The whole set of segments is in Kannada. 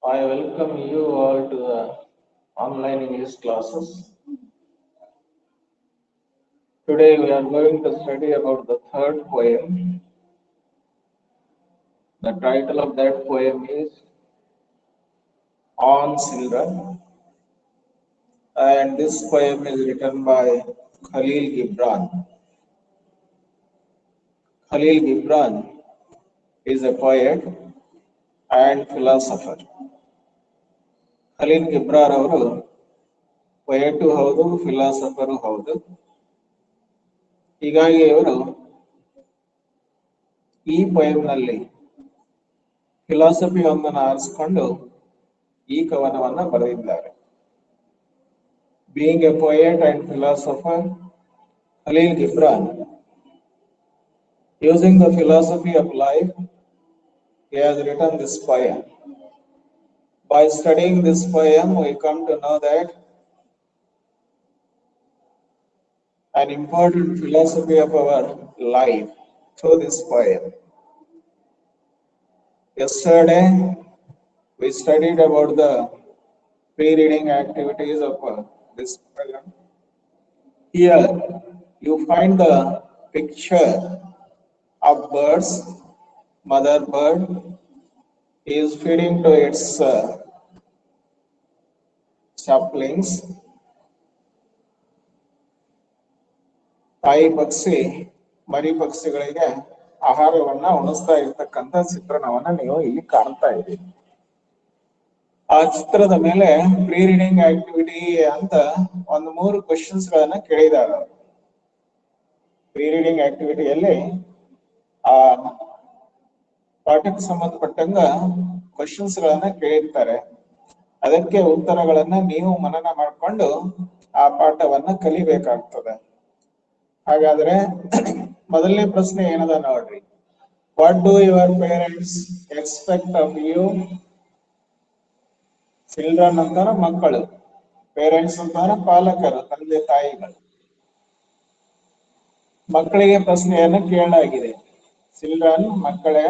I welcome you all to the online English classes. Today we are going to study about the third poem. The title of that poem is On Children, and this poem is written by Khalil Gibran. Khalil Gibran is a poet and philosopher. Khalil Gibran ಅವರು ಪೊಯೆಟು ಹೌದು, ಫಿಲಾಸಫರು ಹೌದು. ಹೀಗಾಗಿ ಇವರು ಈ ಪೊಯಂನಲ್ಲಿ ಫಿಲಾಸಫಿ ಒಂದನ್ನು ಆರಿಸಿಕೊಂಡು ಈ ಕವನವನ್ನ ಬರೆದಿದ್ದಾರೆ. Being a poet and philosopher, Khalil Gibran, using the philosophy of life, he has written this poem. By studying this poem, we come to know that an important philosophy of our life through this poem. Yesterday, we studied about the pre-reading activities of this poem. Here, you find the picture of birds. Mother bird is feeding to its saplings. ತಾಯಿ ಪಕ್ಷಿ ಮರಿ ಪಕ್ಷಿಗಳಿಗೆ ಆಹಾರವನ್ನ ಉಣಿಸ್ತಾ ಇರ್ತಕ್ಕಂಥ ಚಿತ್ರಣವನ್ನ ನೀವು ಇಲ್ಲಿ ಕಾಣ್ತಾ ಇದ್ದೀರಿ. ಆ ಚಿತ್ರದ ಮೇಲೆ ಪ್ರೀ ರೀಡಿಂಗ್ ಆಕ್ಟಿವಿಟಿ ಅಂತ ಒಂದು 3 ಕ್ವೆಶನ್ಸ್ ಗಳನ್ನ ಕೇಳಿದ್ದಾರೆ. ಪ್ರೀ ರೀಡಿಂಗ್ ಆಕ್ಟಿವಿಟಿಯಲ್ಲಿ ಆ ಪಾಠಕ್ಕೆ ಸಂಬಂಧಪಟ್ಟಂಗ ಕ್ವೆಶನ್ಸ್ ಗಳನ್ನ ಕೇಳಿರ್ತಾರೆ. ಅದಕ್ಕೆ ಉತ್ತರಗಳನ್ನ ನೀವು ಮನನ ಮಾಡಿಕೊಂಡು ಆ ಪಾಠವನ್ನ ಕಲಿಬೇಕಾಗ್ತದೆ. ಹಾಗಾದ್ರೆ ಮೊದಲನೇ ಪ್ರಶ್ನೆ ಏನದ ನೋಡ್ರಿ. What do your parents expect of you? Children ಅಂತಾರ ಮಕ್ಕಳು, ಪೇರೆಂಟ್ಸ್ ಅಂತಾರ ಪಾಲಕರು, ತಂದೆ ತಾಯಿಗಳು. ಮಕ್ಕಳಿಗೆ ಪ್ರಶ್ನೆಯನ್ನ ಕೇಳಲಾಗಿದೆ. ಚಿಲ್ಡ್ರನ್, ಮಕ್ಕಳೇ,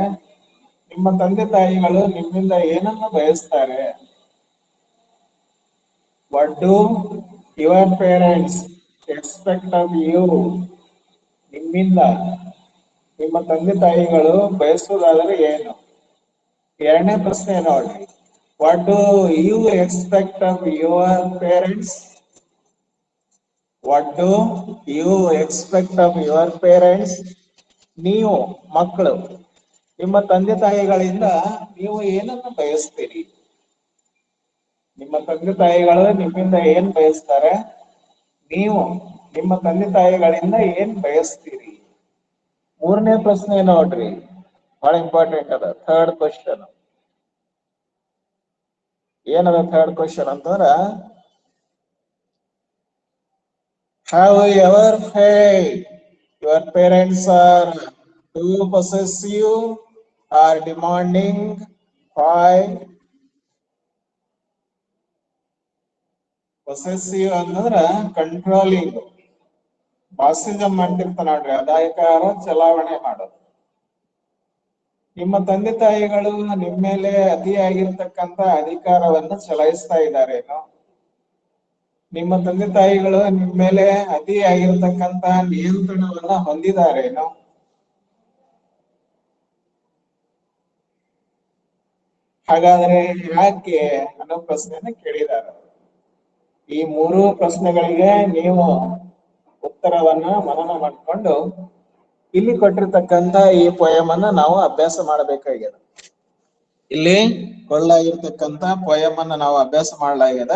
ನಿಮ್ಮ ತಂದೆ ತಾಯಿಗಳು ನಿಮ್ಮಿಂದ ಏನನ್ನ ಬಯಸ್ತಾರೆ? What do your parents expect of you? ನಿಮ್ಮಿಂದ ನಿಮ್ಮ ತಂದೆ ತಾಯಿಗಳು ಬಯಸುವುದಾದರೆ ಏನು? ಎರಡನೇ ಪ್ರಶ್ನೆ ನೋಡ್ರಿ. What do you expect of your parents? What do you expect of your parents? ನೀವು ಮಕ್ಕಳು ನಿಮ್ಮ ತಂದೆ ತಾಯಿಗಳಿಂದ ನೀವು ಏನನ್ನು ಬಯಸ್ತೀರಿ? ನಿಮ್ಮ ತಂದೆ ತಾಯಿಗಳು ನಿಮ್ಮಿಂದ ಏನ್ ಬಯಸ್ತಾರೆ? ನೀವು ನಿಮ್ಮ ತಂದೆ ತಾಯಿಗಳಿಂದ ಏನ್ ಬಯಸ್ತೀರಿ? ಮೂರನೇ ಪ್ರಶ್ನೆ ನೋಡ್ರಿ, ಬಹಳ ಇಂಪಾರ್ಟೆಂಟ್ ಅದ. ಥರ್ಡ್ ಕ್ವಶನ್ ಏನದ? ಥರ್ಡ್ ಕ್ವಶನ್ ಅಂತಂದ್ರ, have you ever felt your parents are too possessive or demanding? Why? Possessive ಅಂತಂದ್ರ ಕಂಟ್ರೋಲಿಂಗ್, ಬಾಸಿಸಂ ಮಾಡ್ತಿರ್ತಾನ ನೋಡ್ರಿ, ಅಧಿಕಾರ ಚಲಾವಣೆ ಮಾಡೋದು. ನಿಮ್ಮ ತಂದೆ ತಾಯಿಗಳು ನಿಮ್ಮ ಮೇಲೆ ಅತಿಯಾಗಿರ್ತಕ್ಕಂಥ ಅಧಿಕಾರವನ್ನು ಚಲಾಯಿಸ್ತಾ ಇದ್ದಾರೇನೋ? ನಿಮ್ಮ ತಂದೆ ತಾಯಿಗಳು ನಿಮ್ಮ ಮೇಲೆ ಅತಿಯಾಗಿರ್ತಕ್ಕಂಥ ನಿಯಂತ್ರಣವನ್ನ ಹೊಂದಿದಾರೇನೋ? ಹಾಗಾದ್ರೆ ಯಾಕೆ ಅನ್ನೋ ಪ್ರಶ್ನೆಯನ್ನ ಕೇಳಿದಾರೆ. ಈ 3 ಪ್ರಶ್ನೆಗಳಿಗೆ ನೀವು ಉತ್ತರವನ್ನ ಮನನ ಮಾಡಿಕೊಂಡು ಇಲ್ಲಿ ಕೊಟ್ಟಿರ್ತಕ್ಕಂಥ ಈ ಪೊಯಮ್ ಅನ್ನ ನಾವು ಅಭ್ಯಾಸ ಮಾಡಬೇಕಾಗ್ಯದ. ಇಲ್ಲಿ ಕೊಳ್ಳಾಗಿರ್ತಕ್ಕಂಥ ಪೊಯಮ್ ಅನ್ನ ನಾವು ಅಭ್ಯಾಸ ಮಾಡಲಾಗ್ಯದ.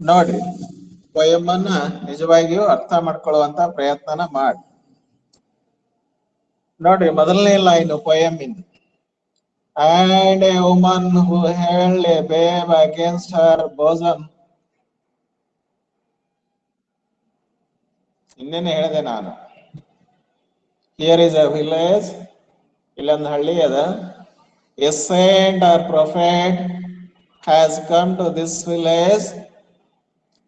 ನೋಡ್ರಿ, ಪೊಯಮ್ ಅನ್ನ ನಿಜವಾಗಿಯೂ ಅರ್ಥ ಮಾಡ್ಕೊಳ್ಳುವಂತ ಪ್ರಯತ್ನನ ಮಾಡಿ. ನೋಡ್ರಿ ಮೊದಲನೇ line poem in. And a woman who held a babe against her bosom. ಇನ್ನೇನು ಹೇಳಿದೆ ನಾನು. Here is a village. ಇಲ್ಲೊಂದು ಹಳ್ಳಿ ಅದ. A saint or prophet has come to this village.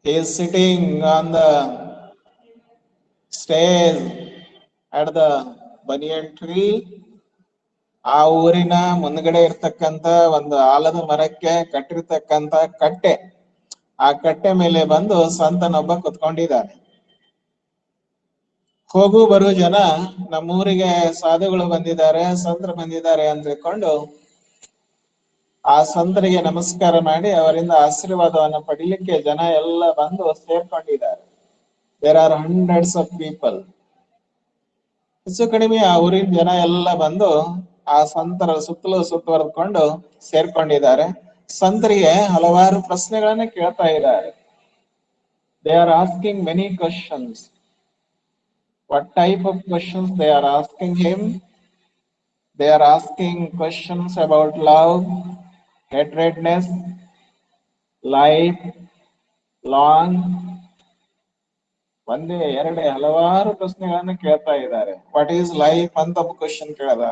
He is sitting on the stage at the banyan tree. ಆ ಊರಿನ ಮುಂದ್ಗಡೆ ಇರ್ತಕ್ಕಂತ ಒಂದು ಆಲದ ಮರಕ್ಕೆ ಕಟ್ಟಿರ್ತಕ್ಕಂತ ಕಟ್ಟೆ, ಆ ಕಟ್ಟೆ ಮೇಲೆ ಬಂದು ಸಂತನೊಬ್ಬ ಕುತ್ಕೊಂಡಿದ್ದಾನೆ. ಹೋಗು ಬರು ಜನ ನಮ್ಮೂರಿಗೆ ಸಾಧುಗಳು ಬಂದಿದ್ದಾರೆ, ಸಂತರು ಬಂದಿದ್ದಾರೆ ಅಂತ ತಿಳ್ಕೊಂಡು ಆ ಸಂತರಿಗೆ ನಮಸ್ಕಾರ ಮಾಡಿ ಅವರಿಂದ ಆಶೀರ್ವಾದವನ್ನು ಪಡಿಲಿಕ್ಕೆ ಜನ ಎಲ್ಲ ಬಂದು ಸೇರ್ಕೊಂಡಿದ್ದಾರೆ. There are hundreds of people. ಹೆಚ್ಚು ಕಡಿಮೆ ಆ ಊರಿನ ಜನ ಎಲ್ಲ ಬಂದು ಆ ಸಂತರ ಸುತ್ತಲೂ ಸುತ್ತುವರೆದುಕೊಂಡು ಸೇರ್ಕೊಂಡಿದ್ದಾರೆ. ಸಂತರಿಗೆ ಹಲವಾರು ಪ್ರಶ್ನೆಗಳನ್ನ ಕೇಳ್ತಾ ಇದ್ದಾರೆ. They are asking many questions. What type of questions they are asking him? They are asking questions about love, hatredness, life, long. ಒಂದೇ ಎರಡೇ ಹಲವಾರು ಪ್ರಶ್ನೆಗಳನ್ನ ಕೇಳ್ತಾ ಇದ್ದಾರೆ. ವಾಟ್ ಈಸ್ ಲೈಫ್ ಅಂತ ಒಬ್ಬ ಕ್ವಶನ್ ಕೇಳದ,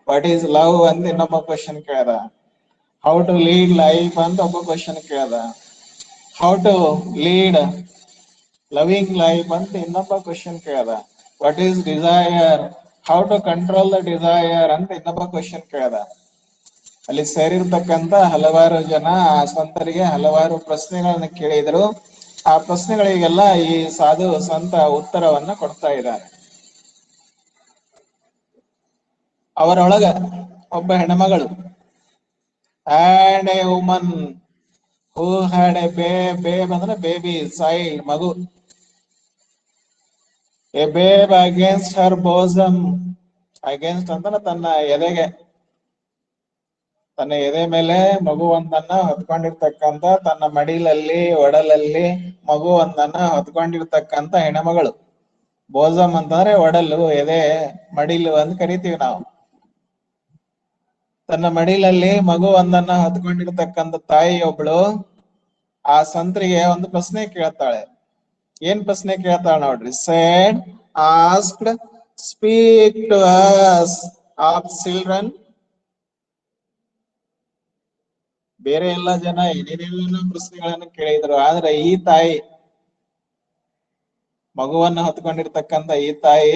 ವಾಟ್ ಈಸ್ ಲವ್ ಅಂತ ಇನ್ನೊಬ್ಬ ಕ್ವಶನ್ ಕೇಳದ, ಹೌ ಟು ಲೀಡ್ ಲೈಫ್ ಅಂತ ಒಬ್ಬ ಕ್ವಶನ್ ಕೇಳದ, how to lead loving life ಅಂತ ಇನ್ನೊಬ್ಬ ಕ್ವಶನ್ ಕೇಳದ, what is desire, how to control the desire ಅಂತ ಇನ್ನೊಬ್ಬ ಕ್ವಶನ್ ಕೇಳದ. ಅಲ್ಲಿ ಸೇರಿರ್ತಕ್ಕಂತ ಹಲವಾರು ಜನ ಆ ಸಂತರಿಗೆ ಹಲವಾರು ಪ್ರಶ್ನೆಗಳನ್ನ ಕೇಳಿದ್ರು. ಆ ಪ್ರಶ್ನೆಗಳಿಗೆಲ್ಲ ಈ ಸಾಧು ಸಂತ ಉತ್ತರವನ್ನ ಕೊಡ್ತಾ ಇದ್ದಾರೆ. ಅವರೊಳಗ ಒಬ್ಬ ಹೆಣ್ಮಗಳು, and a woman who had a babe ಅಂದ್ರೆ ಬೇಬಿ, ಚೈಲ್ಡ್, ಮಗು. A babe against her bosom. Against ಅಂದ್ರೆ ತನ್ನ ಎದೆಗೆ, ತನ್ನ ಎದೆ ಮೇಲೆ ಮಗುವೊಂದನ್ನ ಹೊತ್ಕೊಂಡಿರ್ತಕ್ಕಂತ, ತನ್ನ ಮಡಿಲಲ್ಲಿ ಒಡಲಲ್ಲಿ ಮಗುವೊಂದನ್ನ ಹೊತ್ಕೊಂಡಿರ್ತಕ್ಕಂತ ಹೆಣ್ಮಗಳು. ಬೋಸಮ್ ಅಂತಂದ್ರೆ ಒಡಲು, ಎದೆ, ಮಡಿಲು ಅಂತ ಕರಿತೀವಿ ನಾವು. ತನ್ನ ಮಡಿಲಲ್ಲಿ ಮಗುವೊಂದನ್ನ ಹೊತ್ಕೊಂಡಿರ್ತಕ್ಕಂಥ ತಾಯಿ ಒಬ್ಳು ಆ ಸಂತರಿಗೆ ಒಂದು ಪ್ರಶ್ನೆ ಕೇಳ್ತಾಳೆ. ಏನ್ ಪ್ರಶ್ನೆ ಕೇಳ್ತಾಳೆ ನೋಡ್ರಿ. said, asked, speak to us of children. ಬೇರೆ ಎಲ್ಲ ಜನ ಏನೇನೇನೋ ಪ್ರಶ್ನೆಗಳನ್ನು ಕೇಳಿದ್ರು, ಆದ್ರೆ ಈ ತಾಯಿ, ಮಗುವನ್ನ ಹೊತ್ಕೊಂಡಿರ್ತಕ್ಕಂಥ ಈ ತಾಯಿ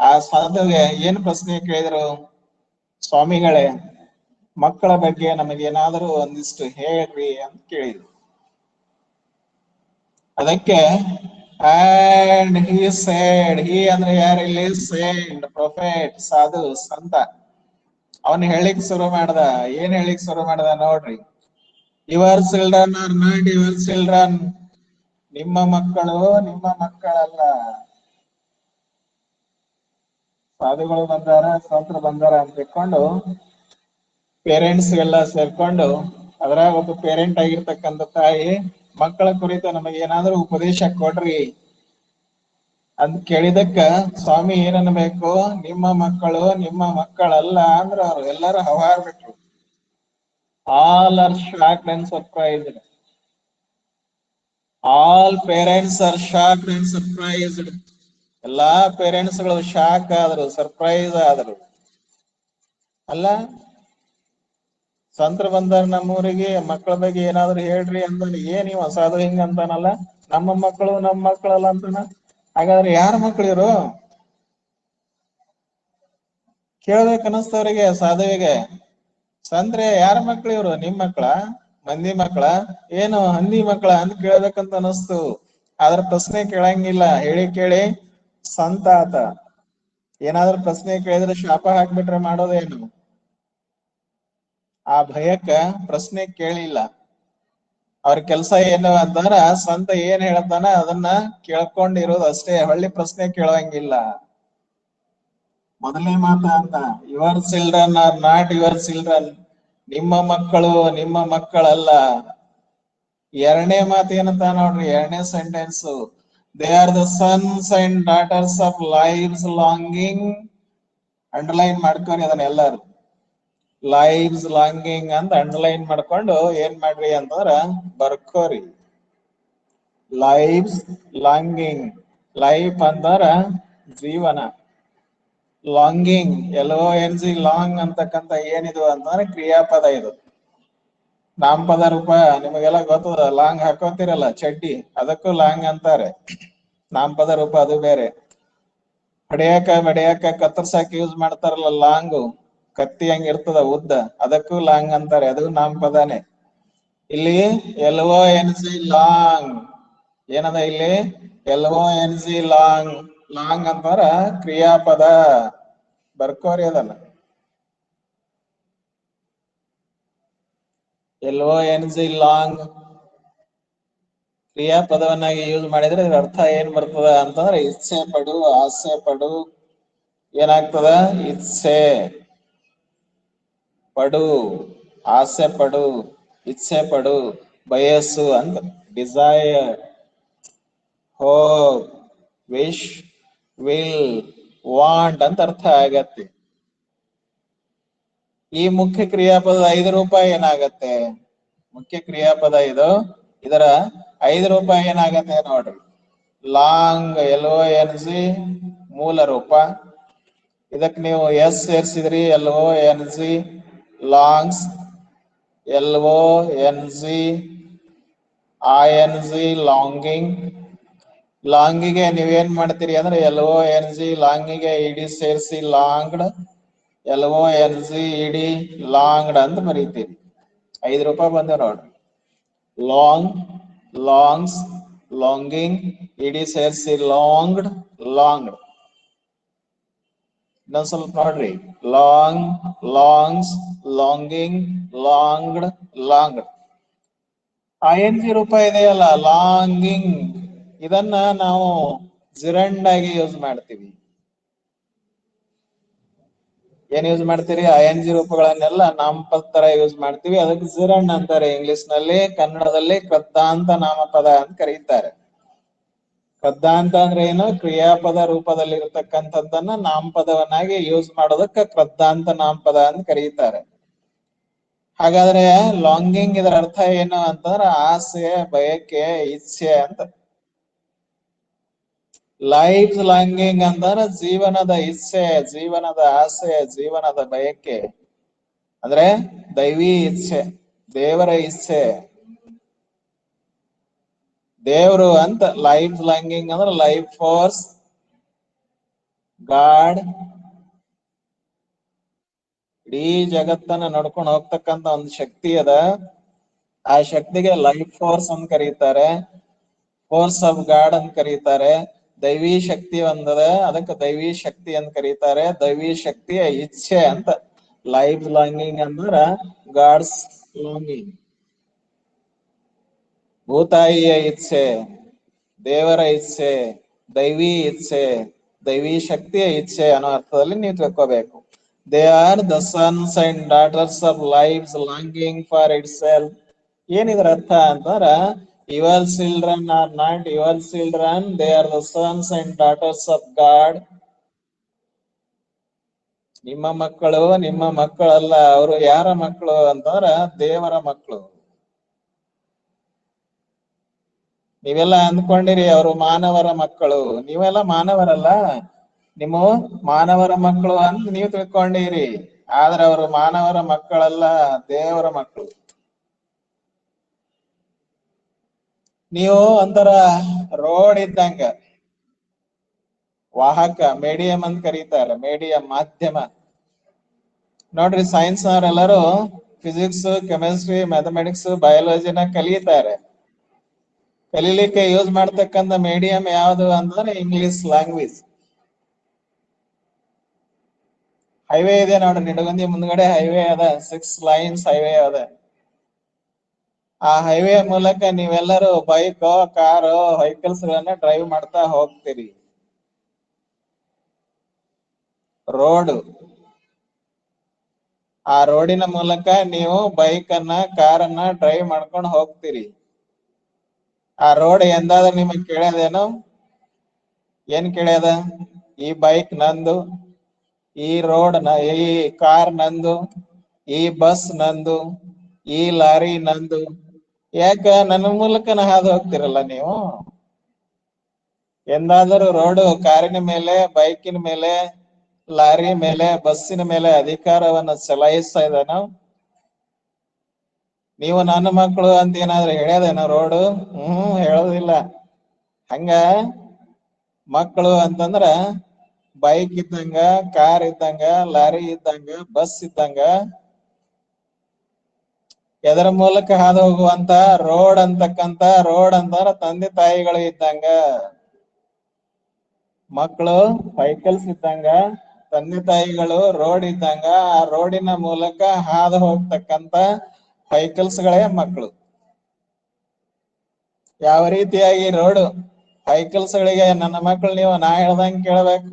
ಆ ಸಾಧುಗೆ ಏನ್ ಪ್ರಶ್ನೆ ಕೇಳಿದ್ರು? ಸ್ವಾಮಿಗಳೇ, ಮಕ್ಕಳ ಬಗ್ಗೆ ನಮಗೇನಾದರೂ ಒಂದಿಷ್ಟು ಹೇಳ್ರಿ ಅಂತ ಕೇಳಿದ್ರು. ಅದಕ್ಕೆ and he said, he ಅಂದ್ರೆ ಯಾರಿಲ್ಲಿ? saint, prophet, ಸಾಧು, ಸಂತ. ಅವನ್ ಹೇಳಿಕ್ ಶುರು ಮಾಡ್ದ. ಏನ್ ಹೇಳಿಕ್ ಶುರು ಮಾಡ್ದ ನೋಡ್ರಿ. your children are not your children. ನಿಮ್ಮ ಮಕ್ಕಳು ನಿಮ್ಮ ಮಕ್ಕಳಲ್ಲ. ಸಾಧುಗಳು ಬಂದಾರ, ಸಂತರು ಬಂದಾರ ಅಂತ ತಿಳ್ಕೊಂಡು ಪೇರೆಂಟ್ಸ್ ಎಲ್ಲ ಸೇರ್ಕೊಂಡು, ಅದ್ರಾಗ ಒಬ್ಬ ಪೇರೆಂಟ್ ಆಗಿರ್ತಕ್ಕಂಥ ತಾಯಿ, ಮಕ್ಕಳ ಕುರಿತು ನಮಗೆ ಏನಾದ್ರೂ ಉಪದೇಶ ಕೊಡ್ರಿ ಅಂತ ಕೇಳಿದಕ್ಕ ಸ್ವಾಮಿ ಏನನ್ಬೇಕು? ನಿಮ್ಮ ಮಕ್ಕಳು ನಿಮ್ಮ ಮಕ್ಕಳಲ್ಲ ಅಂದ್ರ ಅವ್ರು ಎಲ್ಲರೂ ಹವಾರ್ಬಿಟ್ರು. All are shocked and surprised. All parents are shocked and surprised. ಎಲ್ಲಾ ಪೇರೆಂಟ್ಸ್ ಗಳು ಶಾಕ್ ಆದ್ರು, ಸರ್ಪ್ರೈಸ್ ಆದ್ರು. ಅಲ್ಲ, ಸಂತರ ಬಂದಾರ ನಮ್ಮೂರಿಗೆ, ಮಕ್ಕಳ ಬಗ್ಗೆ ಏನಾದ್ರು ಹೇಳ್ರಿ ಅಂದ್ರೆ ಏನ್ ಇವ ಸಾಧು ಹಿಂಗ ಅಂತಾನಲ್ಲ, ನಮ್ಮ ಮಕ್ಕಳಲ್ಲ ಅಂತಾನ. ಹಾಗಾದ್ರೆ ಯಾರ ಮಕ್ಳು ಇವರು? ಕೇಳ್ಬೇಕು ಅನಸ್ತವ್ರಿಗೆ, ಸಾಧುವಿಗೆ. ಸಂದ್ರೆ ಯಾರ ಮಕ್ಳು ಇವ್ರು? ನಿಮ್ ಮಕ್ಳ, ಮಂದಿ ಮಕ್ಳ, ಏನು ಹಂದಿ ಮಕ್ಳ ಅಂತ ಕೇಳ್ಬೇಕಂತ ಅನಸ್ತು. ಆದ್ರ ಪ್ರಶ್ನೆ ಕೇಳಂಗಿಲ್ಲ. ಹೇಳಿ ಕೇಳಿ ಸಂತ ಆತ. ಏನಾದ್ರೂ ಪ್ರಶ್ನೆ ಕೇಳಿದ್ರೆ ಶಾಪ ಹಾಕ್ಬಿಟ್ರೆ ಮಾಡೋದೇನು? ಆ ಭಯಕ್ಕ ಪ್ರಶ್ನೆ ಕೇಳಿಲ್ಲ. ಅವ್ರ ಕೆಲ್ಸ ಏನು ಅಂತಂದ್ರ ಸಂತ ಏನ್ ಹೇಳ್ತಾನ ಅದನ್ನ ಕೇಳ್ಕೊಂಡಿರೋದು ಅಷ್ಟೇ, ಹೊಳ್ಳಿ ಪ್ರಶ್ನೆ ಕೇಳಂಗಿಲ್ಲ. ಮೊದಲನೇ ಮಾತ ಅಂತ, your children are not your children. ನಿಮ್ಮ ಮಕ್ಕಳು ನಿಮ್ಮ ಮಕ್ಕಳಲ್ಲ. ಎರಡನೇ ಮಾತು ಏನಂತ ನೋಡ್ರಿ, ಎರಡನೇ sentence. They are the sons and daughters of life's longing underline ಮಾಡ್ಕೊರಿ ಅದನ್ನ ಎಲ್ಲಾರು. ಲೈವ್ಸ್ ಲಾಂಗಿಂಗ್ ಅಂತ ಅಂಡರ್ಲೈನ್ ಮಾಡ್ಕೊಂಡು ಏನ್ ಮಾಡ್ರಿ ಅಂತಂದ್ರ ಬರ್ಕೋರಿ. ಲೈವ್ಸ್ ಲಾಂಗಿಂಗ್, ಲೈಫ್ ಅಂತಾರ ಜೀವನ, ಲಾಂಗಿಂಗ್ LONG ಲಾಂಗ್ ಅಂತಕ್ಕಂತ ಏನಿದು ಅಂತಂದ್ರೆ ಕ್ರಿಯಾಪದ ಇದು. ನಾಮಪದ ರೂಪ ನಿಮಗೆಲ್ಲ ಗೊತ್ತದ, ಲಾಂಗ್ ಹಾಕೋತಿರಲ್ಲ ಚಡ್ಡಿ, ಅದಕ್ಕೂ ಲಾಂಗ್ ಅಂತಾರೆ. ನಾಮಪದ ರೂಪ ಅದು ಬೇರೆ. ಬಡಿಯಾಕ ಕತ್ತರ್ಸಾಕ ಯೂಸ್ ಮಾಡ್ತಾರಲ್ಲ ಲಾಂಗು, ಕತ್ತಿ ಹಂಗ ಇರ್ತದ ಉದ್ದ, ಅದಕ್ಕೂ ಲಾಂಗ್ ಅಂತಾರೆ, ಅದು ನಾಮಪದಾನೆ. ಇಲ್ಲಿ LONG ಲಾಂಗ್ ಏನದ ಇಲ್ಲಿ LONG ಲಾಂಗ್, ಲಾಂಗ್ ಅಂತಾರ ಕ್ರಿಯಾಪದ. ಬರ್ಕೋರಿ ಅದನ್ನ. LONG ಲಾಂಗ್ ಕ್ರಿಯಾಪದವನ್ನಾಗಿ ಯೂಸ್ ಮಾಡಿದ್ರೆ ಇದ್ರ ಅರ್ಥ ಏನ್ ಬರ್ತದ ಅಂತಂದ್ರೆ ಇಚ್ಛೆ ಪಡು, ಆಸೆ ಪಡು, ಏನಾಗ್ತದ ಇಚ್ಛೆ ಪಡು, ಆಸೆ ಪಡು, ಇಚ್ಛೆ ಪಡು, ಬಯಸ್ಸು ಅಂತ, desire, hope, wish, will, want ಅಂತ ಅರ್ಥ ಆಗತ್ತೆ. ಈ ಮುಖ್ಯ ಕ್ರಿಯಾಪದ 5 ರೂಪ ಏನಾಗತ್ತೆ? ಮುಖ್ಯ ಕ್ರಿಯಾಪದ ಇದು, ಇದರ 5 ರೂಪ ಏನಾಗತ್ತೆ ನೋಡ್ರಿ. ಲಾಂಗ್ LONG ಮೂಲ ರೂಪ, ಇದಕ್ ನೀವು ಎಸ್ ಸೇರ್ಸಿದ್ರಿ LONG longs, LONG ING longing. ಲಾಂಗಿಗೆ ನೀವೇನ್ ಮಾಡ್ತೀರಿ ಅಂದ್ರೆ LONG ಲಾಂಗಿಗೆ ಇಡಿ ಸೇರಿಸಿ ಲಾಂಗ್ಡ್, LONG ಇಡಿ ಲಾಂಗ್ಡ್ ಅಂತ ಬರೀತೀರಿ. 5 ರೂಪಾಯಿ ಬಂದ ನೋಡ್ರಿ. ಲಾಂಗ್, ಲಾಂಗ್ಸ್, ಲಾಂಗಿಂಗ್, ಇಡಿ ಸೇರಿಸಿ ಲಾಂಗ್ಡ್, ಲಾಂಗ್ಡ್. ಇನ್ನೊಂದ್ ಸ್ವಲ್ಪ ನೋಡ್ರಿ. Long, longs, longing, longed, longed. ING ರೂಪ ಇದೆಯಲ್ಲ ಲಾಂಗಿಂಗ್, ಇದನ್ನ ನಾವು ಜಿರಂಡ್ ಆಗಿ ಯೂಸ್ ಮಾಡ್ತೀವಿ. ಏನ್ ಯೂಸ್ ಮಾಡ್ತೀರಿ? ING ರೂಪಗಳನ್ನೆಲ್ಲ ನಾಮಪದ ತರ ಯೂಸ್ ಮಾಡ್ತೀವಿ, ಅದಕ್ಕೆ ಜಿರಂಡ್ ಅಂತಾರೆ ಇಂಗ್ಲಿಷ್ ನಲ್ಲಿ. ಕನ್ನಡದಲ್ಲಿ ಕೃದ್ದಾಂತ ನಾಮಪದ ಅಂತ ಕರೀತಾರೆ. ಕೃದ್ದಾಂತ ಅಂದ್ರೆ ಏನು? ಕ್ರಿಯಾಪದ ರೂಪದಲ್ಲಿ ಇರತಕ್ಕಂಥದ್ದನ್ನ ನಾಮಪದವನ್ನಾಗಿ ಯೂಸ್ ಮಾಡೋದಕ್ಕೆ ಕೃದ್ದಾಂತ ನಾಮಪದ ಅಂತ ಕರೀತಾರೆ. ಹಾಗಾದ್ರೆ ಲಾಂಗಿಂಗ್ ಇದರ ಅರ್ಥ ಏನು ಅಂತಂದ್ರೆ ಆಸೆ, ಬಯಕೆ, ಇಚ್ಛೆ ಅಂತ. ಲೈಫ್ ಲಾಂಗಿಂಗ್ ಅಂತಂದ್ರೆ ಜೀವನದ ಇಚ್ಛೆ, ಜೀವನದ ಆಸೆ, ಜೀವನದ ಬಯಕೆ, ಅಂದ್ರೆ ದೈವಿ ಇಚ್ಛೆ, ದೇವರ ಇಚ್ಛೆ, ದೇವ್ರು ಅಂತ. ಲೈಫ್ ಲಾಂಗಿಂಗ್ ಅಂದ್ರೆ ಲೈಫ್ ಫೋರ್ಸ್, ಗಾಡ್, ಇಡೀ ಜಗತ್ತನ್ನ ನಡ್ಕೊಂಡು ಹೋಗ್ತಕ್ಕಂತ ಒಂದು ಶಕ್ತಿ ಅದ. ಆ ಶಕ್ತಿಗೆ ಲೈಫ್ ಫೋರ್ಸ್ ಅಂತ ಕರೀತಾರೆ, ಫೋರ್ಸ್ ಆಫ್ ಗಾಡ್ ಅಂತ ಕರೀತಾರೆ. ದೈವಿ ಶಕ್ತಿ ಒಂದದ, ಅದಕ್ಕೆ ದೈವಿ ಶಕ್ತಿ ಅಂತ ಕರೀತಾರೆ. ದೈವಿ ಶಕ್ತಿಯ ಇಚ್ಛೆ ಅಂತ. ಲೈಫ್ ಲಾಂಗಿಂಗ್ ಅಂದ್ರ ಗಾಡ್ಸ್ ಲಾಂಗಿಂಗ್. ಭೂತಾಯಿಯ ಇಚ್ಛೆ, ದೇವರ ಇಚ್ಛೆ, ದೈವಿ ಇಚ್ಛೆ, ದೈವಿ ಶಕ್ತಿಯ ಇಚ್ಛೆ ಅನ್ನೋ ಅರ್ಥದಲ್ಲಿ ನೀವು ತಿಳ್ಕೋಬೇಕು. They are the sons and daughters of life's longing for itself. ಏನಿದ್ರ ಅರ್ಥ ಅಂತಂದ್ರ, your children are not your children, they are the sons and daughters of God. ನಿಮ್ಮ ಮಕ್ಕಳು ನಿಮ್ಮ ಮಕ್ಕಳಲ್ಲ, ಅವರು ಯಾರ ಮಕ್ಕಳು ಅಂತಂದ್ರ ದೇವರ ಮಕ್ಕಳು. ನೀವೆಲ್ಲ ಅಂದ್ಕೊಂಡಿರಿ ಅವರು ಮಾನವರ ಮಕ್ಕಳು, ನೀವೆಲ್ಲ ಮಾನವರಲ್ಲ, ನಿಮ್ಮ ಮಾನವರ ಮಕ್ಕಳು ಅಂತ ನೀವು ತಿಳ್ಕೊಂಡಿರಿ. ಆದ್ರೆ ಅವರು ಮಾನವರ ಮಕ್ಕಳಲ್ಲ, ದೇವರ ಮಕ್ಕಳು. ನೀವು ಒಂಥರ ರೋಡ್ ಇದ್ದಂಗ, ವಾಹಕ, ಮೀಡಿಯಂ ಅಂತ ಕರೀತಾರೆ, ಮೀಡಿಯಂ, ಮಾಧ್ಯಮ. ನೋಡ್ರಿ, ಸೈನ್ಸ್ ಅವರೆಲ್ಲರೂ ಫಿಸಿಕ್ಸ್, ಕೆಮಿಸ್ಟ್ರಿ, ಮ್ಯಾಥಮೆಟಿಕ್ಸ್, ಬಯಾಲಜಿನ ಕಲಿತಾರೆ. ಕಲೀಲಿಕ್ಕೆ ಯೂಸ್ ಮಾಡ್ತಕ್ಕಂಥ ಮೀಡಿಯಂ ಯಾವುದು ಅಂತಂದ್ರೆ ಇಂಗ್ಲಿಷ್ ಲ್ಯಾಂಗ್ವೇಜ್. ಹೈವೇ ಇದೆ ನೋಡ್ರಿ, ನಿಡಗುಂದಿ ಮುಂದ್ಗಡೆ ಹೈವೇ ಅದ, 6 ಲೈನ್ಸ್ ಹೈವೇ ಅದ. ಆ ಹೈವೇ ಮೂಲಕ ನೀವೆಲ್ಲರೂ ಬೈಕ್, ಕಾರು, ವೆಹಿಕಲ್ಸ್ ಗಳನ್ನ ಡ್ರೈವ್ ಮಾಡ್ತಾ ಹೋಗ್ತೀರಿ. ರೋಡ್, ಆ ರೋಡಿನ ಮೂಲಕ ನೀವು ಬೈಕ್ ಅನ್ನ, ಕಾರನ್ನ ಡ್ರೈವ್ ಮಾಡ್ಕೊಂಡು ಹೋಗ್ತೀರಿ. ಆ ರೋಡ್ ಎಂದಾದ್ರೂ ನಿಮಗ್ ಕೇಳ್ಯದೇನು? ಏನ್ ಕೇಳ್ಯದ? ಈ ಬೈಕ್ ನಂದು, ಈ ರೋಡ್ ಈ ಕಾರ್ ನಂದು, ಈ ಬಸ್ ನಂದು, ಈ ಲಾರಿ ನಂದು. ಯಾಕ ನನ್ನ ಮೂಲಕನ ಹಾದು ಹೋಗ್ತಿರಲ್ಲ ನೀವು? ಎಂದಾದರೂ ರೋಡು ಕಾರಿನ ಮೇಲೆ, ಬೈಕಿನ ಮೇಲೆ, ಲಾರಿ ಮೇಲೆ, ಬಸ್ಸಿನ ಮೇಲೆ ಅಧಿಕಾರವನ್ನ ಚಲಾಯಿಸ್ತಾ ಇದ್ದಾನ? ನೀವು ನನ್ನ ಮಕ್ಕಳು ಅಂತ ಏನಾದ್ರು ಹೇಳ್ಯದೇನ ರೋಡು? ಹೇಳೋದಿಲ್ಲ. ಹಂಗ ಮಕ್ಕಳು ಅಂತಂದ್ರ ಬೈಕ್ ಇದ್ದಂಗ, ಕಾರ್ ಇದ್ದಂಗ, ಲಾರಿ ಇದ್ದಂಗ, ಬಸ್ ಇದ್ದಂಗ. ಎದರ ಮೂಲಕ ಹಾದು ಹೋಗುವಂತ ರೋಡ್ ಅಂತಕ್ಕಂತ ರೋಡ್ ಅಂತಾರ ತಂದೆ ತಾಯಿಗಳು ಇದ್ದಂಗ. ಮಕ್ಕಳು ಸೈಕಲ್ಸ್ ಇದ್ದಂಗ, ತಂದೆ ತಾಯಿಗಳು ರೋಡ್ ಇದ್ದಂಗ. ಆ ರೋಡಿನ ಮೂಲಕ ಹಾದು ಹೋಗ್ತಕ್ಕಂತ ಸೈಕಲ್ಸ್ ಗಳೇ ಮಕ್ಕಳು. ಯಾವ ರೀತಿಯಾಗಿ ರೋಡ್ ಸೈಕಲ್ಸ್ ಗಳಿಗೆ ನನ್ನ ಮಕ್ಕಳು ನೀವು ನಾ ಹೇಳ್ದಂಗ ಕೇಳ್ಬೇಕು.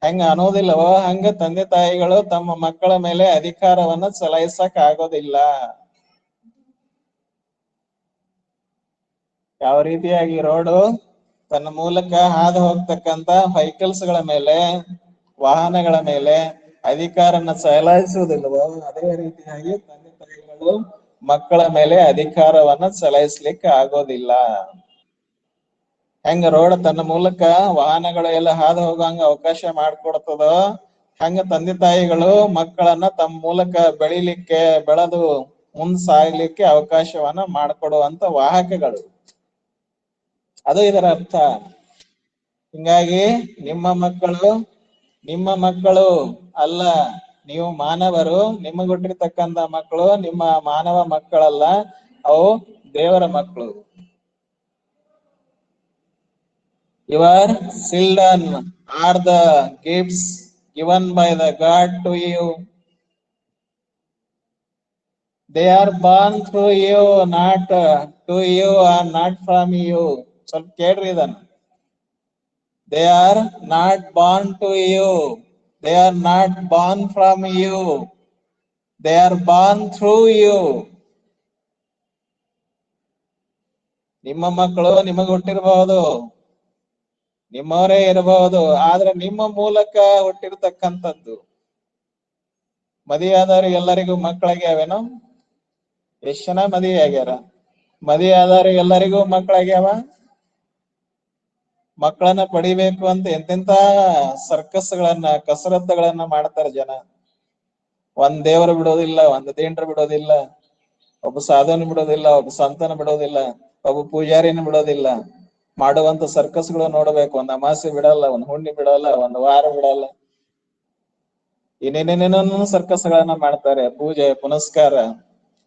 ಹೆಂಗ ಅನ್ನೋದಿಲ್ಲವೋ ಹಂಗ ತಂದೆ ತಾಯಿಗಳು ತಮ್ಮ ಮಕ್ಕಳ ಮೇಲೆ ಅಧಿಕಾರವನ್ನ ಚಲಾಯಿಸಕ್ ಆಗೋದಿಲ್ಲ. ಯಾವ ರೀತಿಯಾಗಿ ರೋಡು ತನ್ನ ಮೂಲಕ ಹಾದು ಹೋಗ್ತಕ್ಕಂತ ಸೈಕಲ್ಸ್ ಗಳ ಮೇಲೆ, ವಾಹನಗಳ ಮೇಲೆ ಅಧಿಕಾರನ ಚಲಾಯಿಸುವುದಿಲ್ಲವೋ ಅದೇ ರೀತಿಯಾಗಿ ತಂದೆ ತಾಯಿಗಳು ಮಕ್ಕಳ ಮೇಲೆ ಅಧಿಕಾರವನ್ನ ಚಲಾಯಿಸ್ಲಿಕ್ಕೆ ಆಗೋದಿಲ್ಲ. ಹೆಂಗ ರೋಡ್ ತನ್ನ ಮೂಲಕ ವಾಹನಗಳು ಎಲ್ಲ ಹಾದು ಹೋಗಂಗ ಅವಕಾಶ ಮಾಡಿಕೊಡ್ತದೋ, ಹಂಗ ತಂದೆ ತಾಯಿಗಳು ಮಕ್ಕಳನ್ನ ತಮ್ಮ ಮೂಲಕ ಬೆಳಿಲಿಕ್ಕೆ, ಬೆಳೆದು ಮುಂದ್ ಸಾಗ್ಲಿಕ್ಕೆ ಅವಕಾಶವನ್ನ ಮಾಡಿಕೊಡುವಂತ ವಾಹಕಗಳು. ಅದು ಇದರ ಅರ್ಥ. ಹಿಂಗಾಗಿ ನಿಮ್ಮ ಮಕ್ಕಳು ಅಲ್ಲ, ನೀವು ಮಾನವರು. ನಿಮಗೊಟ್ಟಿರ್ತಕ್ಕಂತ ಮಕ್ಕಳು ನಿಮ್ಮ ಮಾನವ ಮಕ್ಕಳಲ್ಲ, ಅವು ದೇವರ ಮಕ್ಕಳು. Your children are the gifts given by the God to you. They are born through you, not to you or not from you. ಸ್ವಲ್ಪ ಕೇಳ್ರಿ ಇದನ್ನ. They are not born to you. They are not born from you. They are born through you. ನಿಮ್ಮ ಮಕ್ಕಳು ನಿಮಗೆ ಹುಟ್ಟಿರಬಹುದು, ನಿಮ್ಮವರೇ ಇರಬಹುದು, ಆದ್ರೆ ನಿಮ್ಮ ಮೂಲಕ ಹುಟ್ಟಿರ್ತಕ್ಕಂಥದ್ದು. ಮದುವೆಯಾದವ್ರಿಗೆ ಎಲ್ಲರಿಗೂ ಮಕ್ಕಳಾಗ್ಯಾವೇನೋ? ಎಷ್ಟ್ ಜನ ಮದುವೆ ಆಗ್ಯಾರ? ಮದುವೆಯಾದವ್ರಿಗೆ ಎಲ್ಲರಿಗೂ ಮಕ್ಕಳಾಗ್ಯಾವ? ಮಕ್ಕಳನ್ನ ಪಡಿಬೇಕು ಅಂತ ಎಂತೆಂತ ಸರ್ಕಸ್ ಗಳನ್ನ, ಕಸರತ್ತುಗಳನ್ನ ಮಾಡ್ತಾರ ಜನ. ಒಂದ್ ದೇವರು ಬಿಡೋದಿಲ್ಲ, ಒಂದ್ ದೇಂಡ್ರ ಬಿಡೋದಿಲ್ಲ, ಒಬ್ಬ ಸಾಧುನ ಬಿಡೋದಿಲ್ಲ, ಒಬ್ಬ ಸಂತನ ಬಿಡೋದಿಲ್ಲ, ಒಬ್ಬ ಪೂಜಾರಿನ ಬಿಡೋದಿಲ್ಲ. ಮಾಡುವಂತ ಸರ್ಕಸ್ ಗಳು ನೋಡ್ಬೇಕು. ಒಂದ್ ಅಮಾಸೆ ಬಿಡಲ್ಲ, ಒಂದ್ ಹುಣ್ಣಿ ಬಿಡಲ್ಲ, ಒಂದ್ ವಾರ ಬಿಡಲ್ಲ. ಇನ್ನೇನೇನೇನೋ ಸರ್ಕಸ್ ಗಳನ್ನ ಮಾಡ್ತಾರೆ. ಪೂಜೆ ಪುನಸ್ಕಾರ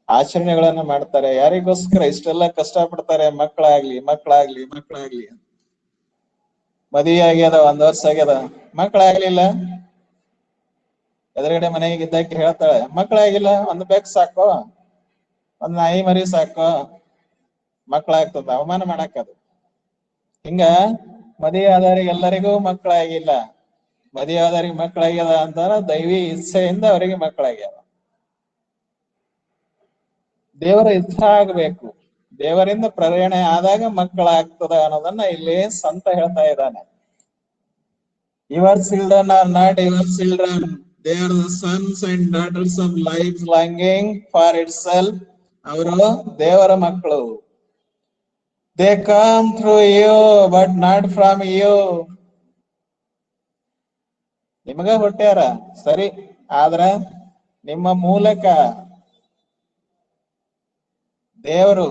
ಆಚರಣೆಗಳನ್ನ ಮಾಡ್ತಾರೆ. ಯಾರಿಗೋಸ್ಕರ ಇಷ್ಟೆಲ್ಲ ಕಷ್ಟ ಪಡ್ತಾರೆ? ಮಕ್ಕಳಾಗ್ಲಿ ಮಕ್ಕಳಾಗ್ಲಿ ಮಕ್ಕಳಾಗ್ಲಿ. ಮದುವೆ ಆಗ್ಯದ, 1 ವರ್ಷ ಆಗ್ಯದ, ಮಕ್ಕಳಾಗ್ಲಿಲ್ಲ. ಎದುರುಗಡೆ ಮನೆಗೆ ಇದ್ದಾಕಿ ಹೇಳ್ತಾಳೆ, ಮಕ್ಕಳಾಗಿಲ್ಲ, ಒಂದ್ ಬೆಕ್ ಸಾಕೋ, ಒಂದ್ ನಾಯಿ ಮರಿ ಸಾಕೋ, ಮಕ್ಕಳಾಗ್ತದ. ಅವಮಾನ ಮಾಡಾಕದು. ಹಿಂಗ ಮದುವೆ ಆದವ್ರಿಗೆ ಎಲ್ಲರಿಗೂ ಮಕ್ಕಳಾಗಿಲ್ಲ. ಮದುವೆ ಆದವ್ರಿಗೆ ಮಕ್ಕಳಾಗ್ಯದ ಅಂತಾರ ದೈವಿ ಇಚ್ಛೆಯಿಂದ ಅವರಿಗೆ ಮಕ್ಕಳಾಗ್ಯಾವ. ದೇವರ ಇಚ್ಛೆ ಆಗ್ಬೇಕು. ದೇವರಿಂದ ಪ್ರೇರಣೆ ಆದಾಗ ಮಕ್ಕಳಾಗ್ತದ ಅನ್ನೋದನ್ನ ಇಲ್ಲಿ ಸಂತ ಹೇಳ್ತಾ ಇದ್ದಾನೆ. Your children are not your children. They are the sons and daughters of life longing for itself. ಅವರು ದೇವರ ಮಕ್ಕಳು. They come through you but not from you. ನಿಮಗ ಹುಟ್ಟ್ಯಾರ ಸರಿ, ಆದ್ರ ನಿಮ್ಮ ಮೂಲಕ ದೇವರು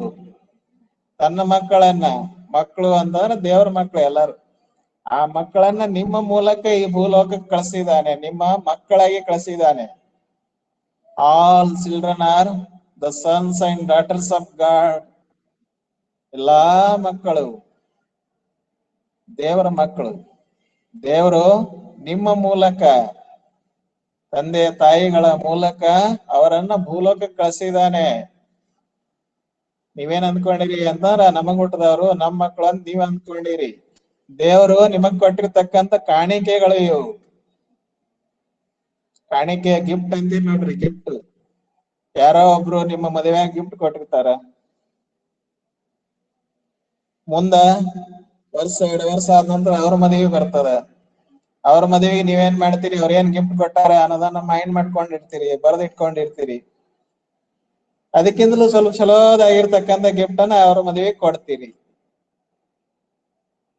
ತನ್ನ ಮಕ್ಕಳನ್ನ, ಮಕ್ಕಳು ಅಂತಂದ್ರೆ ದೇವರ ಮಕ್ಕಳು ಎಲ್ಲಾರು, ಆ ಮಕ್ಕಳನ್ನ ನಿಮ್ಮ ಮೂಲಕ ಈ ಭೂಲೋಕಕ್ಕೆ ಕಳಿಸಿದ್ದಾನೆ, ನಿಮ್ಮ ಮಕ್ಕಳಾಗಿ ಕಳಿಸಿದ್ದಾನೆ. All children are the sons and daughters of God. ಎಲ್ಲಾ ಮಕ್ಕಳು ದೇವರ ಮಕ್ಕಳು. ದೇವರು ನಿಮ್ಮ ಮೂಲಕ, ತಂದೆ ತಾಯಿಗಳ ಮೂಲಕ ಅವರನ್ನ ಭೂಲೋಕಕ್ಕೆ ಕಳಿಸಿದ್ದಾನೆ. ನೀವೇನ್ ಅಂದ್ಕೊಂಡಿರಿ ಅಂತಂದ್ರ ನಮಗ್ ಹುಟ್ಟದವ್ರು ನಮ್ಮ ಮಕ್ಕಳು ಅಂತ ನೀವ್ ಅಂದ್ಕೊಂಡಿರಿ. ದೇವರು ನಿಮಗ್ ಕೊಟ್ಟಿರ್ತಕ್ಕಂತ ಕಾಣಿಕೆಗಳು ಇವು. ಕಾಣಿಕೆ ಗಿಫ್ಟ್ ಅಂತೀವಿ ನೋಡ್ರಿ, ಗಿಫ್ಟ್. ಯಾರೋ ಒಬ್ರು ನಿಮ್ಮ ಮದುವೆಯಾಗ ಗಿಫ್ಟ್ ಕೊಟ್ಟಿರ್ತಾರ. ಮುಂದ 1 ವರ್ಷ 2 ವರ್ಷ ಆದ ನಂತರ ಅವ್ರ ಮದುವೆ ಬರ್ತದ. ಅವ್ರ ಮದುವೆಗೆ ನೀವೇನ್ ಮಾಡ್ತೀರಿ, ಅವ್ರ ಏನ್ ಗಿಫ್ಟ್ ಕೊಟ್ಟಾರ ಅನ್ನೋದನ್ನ ಮೈಂಡ್ ಮಾಡ್ಕೊಂಡಿರ್ತೀರಿ, ಬರೆದಿಟ್ಕೊಂಡಿರ್ತೀರಿ. ಅದಕ್ಕಿಂತಲೂ ಸ್ವಲ್ಪ ಚಲೋದಾಗಿರ್ತಕ್ಕಂಥ ಗಿಫ್ಟ್ ಅನ್ನ ಅವ್ರ ಮದುವೆಗೆ ಕೊಡ್ತೀರಿ.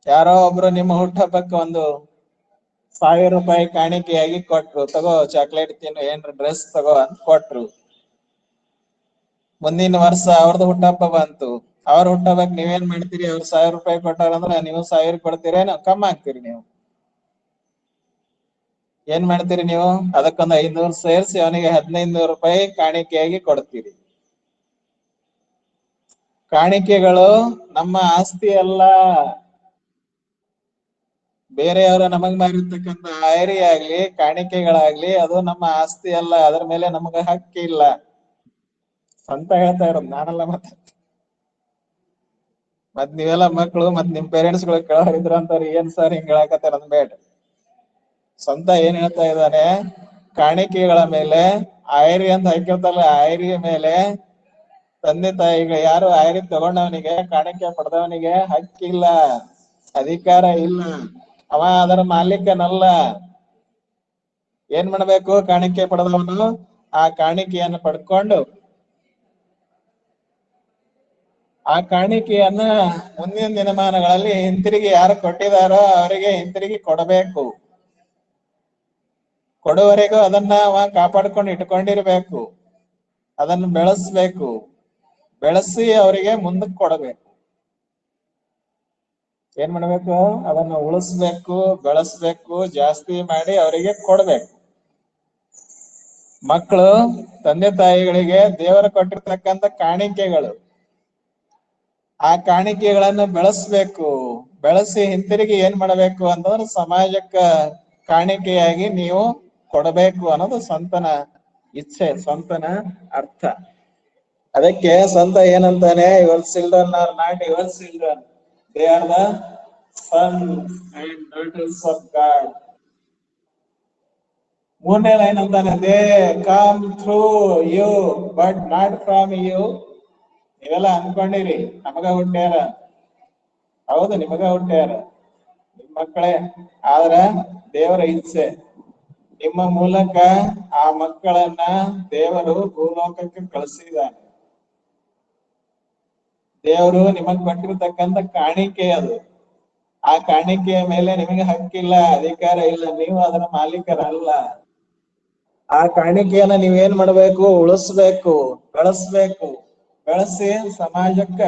ಯಾರೋ ಒಬ್ರು ನಿಮ್ಮ ಹುಟ್ಟುಹಬ್ಬಕ್ಕೆ ಒಂದು 1000 ರೂಪಾಯಿ ಕಾಣಿಕೆಯಾಗಿ ಕೊಟ್ರು, ತಗೋ ಚಾಕ್ಲೇಟ್ ತಿನ್ನು, ಏನ್ರ ಡ್ರೆಸ್ ತಗೋ ಅಂತ ಕೊಟ್ರು. ಮುಂದಿನ ವರ್ಷ ಅವ್ರದ್ದು ಹುಟ್ಟಹಬ್ಬ ಬಂತು. ಅವ್ರ ಹುಟ್ಟಹಬ್ಬಕ್ಕೆ ನೀವೇನ್ ಮಾಡ್ತೀರಿ, ಅವ್ರು 1000 ರೂಪಾಯಿ ಕೊಟ್ಟಾರಂದ್ರ ನೀವು 1000 ಕೊಡ್ತೀರೇನು, ಕಮ್ಮಿ ಆಗ್ತೀರಿ ನೀವು. ಏನ್ ಮಾಡ್ತೀರಿ ನೀವು, ಅದಕ್ಕೊಂದು 500 ಸೇರಿಸಿ ಅವನಿಗೆ 1500 ರೂಪಾಯಿ ಕಾಣಿಕೆಯಾಗಿ ಕೊಡ್ತೀರಿ. ಕಾಣಿಕೆಗಳು ನಮ್ಮ ಆಸ್ತಿ ಅಲ್ಲ. ಬೇರೆಯವರ ನಮಗ್ ಮಾಡಿರ್ತಕ್ಕಂಥ ಆಯ್ರಿ ಆಗ್ಲಿ ಕಾಣಿಕೆಗಳಾಗ್ಲಿ ಅದು ನಮ್ಮ ಆಸ್ತಿ ಅಲ್ಲ, ಅದರ ಮೇಲೆ ನಮಗ ಹಕ್ಕಿಲ್ಲ ಅಂತ ಹೇಳ್ತಾ ಇರೋದು, ನಾನಲ್ಲ. ಮತ್ ನೀವೆಲ್ಲ ಮಕ್ಕಳು ಮತ್ ನಿಮ್ ಪೇರೆಂಟ್ಸ್ ಗಳು ಕೇಳೋರಿದ್ರ ಅಂತಾರೆ, ಏನ್ ಸರ್ ಹಿಂಗ್ ಹೇಳಕತ್ತಾರ ಅನ್ಬೇಡ. ಸ್ವಂತ ಏನ್ ಹೇಳ್ತಾ ಇದ್ದಾನೆ, ಕಾಣಿಕೆಗಳ ಮೇಲೆ ಆಯ್ರಿ ಅಂತ ಹಾಕಿರ್ತಾರಲ್ಲ, ಆಯ್ರಿಯ ಮೇಲೆ ತಂದೆ ತಾಯಿಗಳು ಯಾರು ಆಯ್ರಿ ತಗೊಂಡವನಿಗೆ, ಕಾಣಿಕೆ ಪಡೆದವನಿಗೆ ಹಕ್ಕಿಲ್ಲ, ಅಧಿಕಾರ ಇಲ್ಲ, ಅವ ಅದರ ಮಾಲೀಕನಲ್ಲ. ಏನ್ ಮಾಡ್ಬೇಕು, ಕಾಣಿಕೆ ಪಡೆದವನು ಆ ಕಾಣಿಕೆಯನ್ನು ಪಡ್ಕೊಂಡು ಆ ಕಾಣಿಕೆಯನ್ನ ಮುಂದಿನ ದಿನಮಾನಗಳಲ್ಲಿ ಹಿಂತಿರುಗಿ ಯಾರು ಕೊಟ್ಟಿದಾರೋ ಅವರಿಗೆ ಹಿಂತಿರುಗಿ ಕೊಡಬೇಕು. ಕೊಡುವವರೆಗೂ ಅದನ್ನ ಅವ ಕಾಪಾಡ್ಕೊಂಡು ಇಟ್ಕೊಂಡಿರ್ಬೇಕು, ಅದನ್ನು ಬೆಳೆಸ್ಬೇಕು, ಬೆಳೆಸಿ ಅವರಿಗೆ ಮುಂದಕ್ಕೆ ಕೊಡಬೇಕು. ಏನ್ ಮಾಡ್ಬೇಕು, ಅದನ್ನ ಉಳಿಸ್ಬೇಕು, ಬೆಳೆಸ್ಬೇಕು, ಜಾಸ್ತಿ ಮಾಡಿ ಅವರಿಗೆ ಕೊಡ್ಬೇಕು. ಮಕ್ಕಳು ತಂದೆ ತಾಯಿಗಳಿಗೆ ದೇವರು ಕೊಟ್ಟಿರ್ತಕ್ಕಂಥ ಕಾಣಿಕೆಗಳು. ಆ ಕಾಣಿಕೆಗಳನ್ನು ಬೆಳೆಸ್ಬೇಕು, ಬೆಳೆಸಿ ಹಿಂತಿರುಗಿ ಏನ್ ಮಾಡಬೇಕು ಅಂತಂದ್ರೆ ಸಮಾಜಕ್ಕ ಕಾಣಿಕೆಯಾಗಿ ನೀವು ಕೊಡಬೇಕು ಅನ್ನೋದು ಸಂತನ ಇಚ್ಛೆ, ಸಂತನ ಅರ್ಥ. ಅದಕ್ಕೆ ಸಂತ ಏನಂತಾನೆ, your children are not your children, they are the sons and daughters of God. ಮೂರನೇ ಲೈನ್ ಅಂತಾನೆ, they come through you but not from you. ನೀವೆಲ್ಲ ಅನ್ಕೊಂಡಿರಿ ನಮಗ ಹುಟ್ಟ್ಯಾರ, ಹೌದು ನಿಮಗ ಹುಟ್ಟ್ಯಾರ, ನಿಮ್ ಮಕ್ಕಳೇ. ಆದ್ರ ದೇವರ ಇಚ್ಛೆ, ನಿಮ್ಮ ಮೂಲಕ ಆ ಮಕ್ಕಳನ್ನ ದೇವರು ಭೂಲೋಕಕ್ಕೆ ಕಳಿಸಿದ್ದಾನೆ. ದೇವರು ನಿಮಗ್ ಕೊಟ್ಟಿರ್ತಕ್ಕಂಥ ಕಾಣಿಕೆ ಅದು. ಆ ಕಾಣಿಕೆಯ ಮೇಲೆ ನಿಮಗೆ ಹಕ್ಕಿಲ್ಲ, ಅಧಿಕಾರ ಇಲ್ಲ, ನೀವು ಅದರ ಮಾಲೀಕರಲ್ಲ. ಆ ಕಾಣಿಕೆಯನ್ನ ನೀವೇನ್ ಮಾಡ್ಬೇಕು, ಉಳಿಸ್ಬೇಕು, ಬೆಳೆಸ್ಬೇಕು, ಬೆಳೆಸಿ ಸಮಾಜಕ್ಕ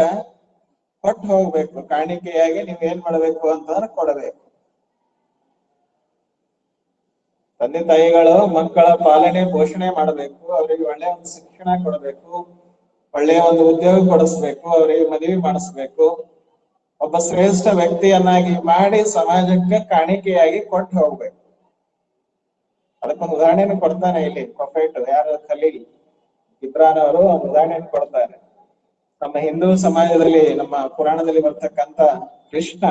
ಕೊಟ್ಟು ಹೋಗ್ಬೇಕು. ಕಾಣಿಕೆಯಾಗಿ ನೀವ್ ಏನ್ ಮಾಡ್ಬೇಕು ಅಂತಂದ್ರೆ ಕೊಡಬೇಕು. ತಂದೆ ತಾಯಿಗಳು ಮಕ್ಕಳ ಪಾಲನೆ ಪೋಷಣೆ ಮಾಡಬೇಕು, ಅವರಿಗೆ ಒಳ್ಳೆಯ ಒಂದು ಶಿಕ್ಷಣ ಕೊಡಬೇಕು, ಒಳ್ಳೆಯ ಒಂದು ಉದ್ಯೋಗ ಕೊಡಿಸ್ಬೇಕು, ಅವರಿಗೆ ಮದುವೆ ಮಾಡಿಸ್ಬೇಕು, ಒಬ್ಬ ಶ್ರೇಷ್ಠ ವ್ಯಕ್ತಿಯನ್ನಾಗಿ ಮಾಡಿ ಸಮಾಜಕ್ಕೆ ಕಾಣಿಕೆಯಾಗಿ ಕೊಟ್ಟು ಹೋಗ್ಬೇಕು. ಅದಕ್ಕೊಂದು ಉದಾಹರಣೆಯನ್ನು ಕೊಡ್ತಾನೆ ಇಲ್ಲಿ ಪ್ರೊಫೆಟ್ ಯಾರು, ಖಲೀಲ್ ಗಿಬ್ರಾನ್ ಅವರು ಒಂದು ಉದಾಹರಣೆಯನ್ನು ಕೊಡ್ತಾರೆ. ನಮ್ಮ ಹಿಂದೂ ಸಮಾಜದಲ್ಲಿ, ನಮ್ಮ ಪುರಾಣದಲ್ಲಿ ಬರ್ತಕ್ಕಂಥ ಕೃಷ್ಣ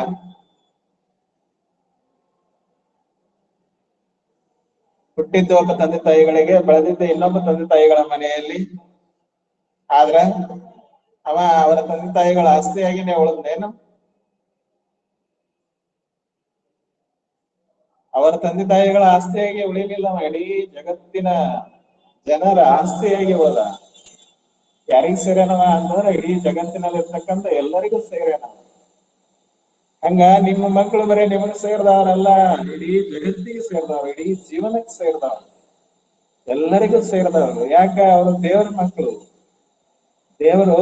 ಹುಟ್ಟಿದ್ದು ಒಬ್ಬ ತಂದೆ ತಾಯಿಗಳಿಗೆ, ಬೆಳೆದಿದ್ದ ಇನ್ನೊಬ್ಬ ತಂದೆ ತಾಯಿಗಳ ಮನೆಯಲ್ಲಿ. ಆದ್ರ ಅವ ಅವರ ತಂದೆ ತಾಯಿಗಳ ಆಸ್ತಿಯಾಗಿನೇ ಉಳಿದೇನು, ಅವರ ತಂದೆ ತಾಯಿಗಳ ಆಸ್ತಿಯಾಗಿ ಉಳಿಲಿಲ್ಲ. ಇಡೀ ಜಗತ್ತಿನ ಜನರ ಆಸ್ತಿಯಾಗಿ ಹೋದ. ಯಾರಿಗ್ ಸೇರ್ಯಾನವ ಅಂತಂದ್ರೆ ಇಡೀ ಜಗತ್ತಿನಲ್ಲಿರ್ತಕ್ಕಂಥ ಎಲ್ಲರಿಗೂ ಸೇರ್ಯಾನ. ಹಂಗ ನಿಮ್ಮ ಮಕ್ಕಳು ಬರೀ ನಿಮಗ್ ಸೇರಿದವರಲ್ಲ, ಇಡೀ ಜಗತ್ತಿಗೆ ಸೇರಿದವರು, ಇಡೀ ಜೀವನಕ್ಕೆ ಸೇರಿದವರು, ಎಲ್ಲರಿಗೂ ಸೇರಿದವರು. ಯಾಕ, ಅವರು ದೇವರ ಮಕ್ಕಳು. ದೇವರು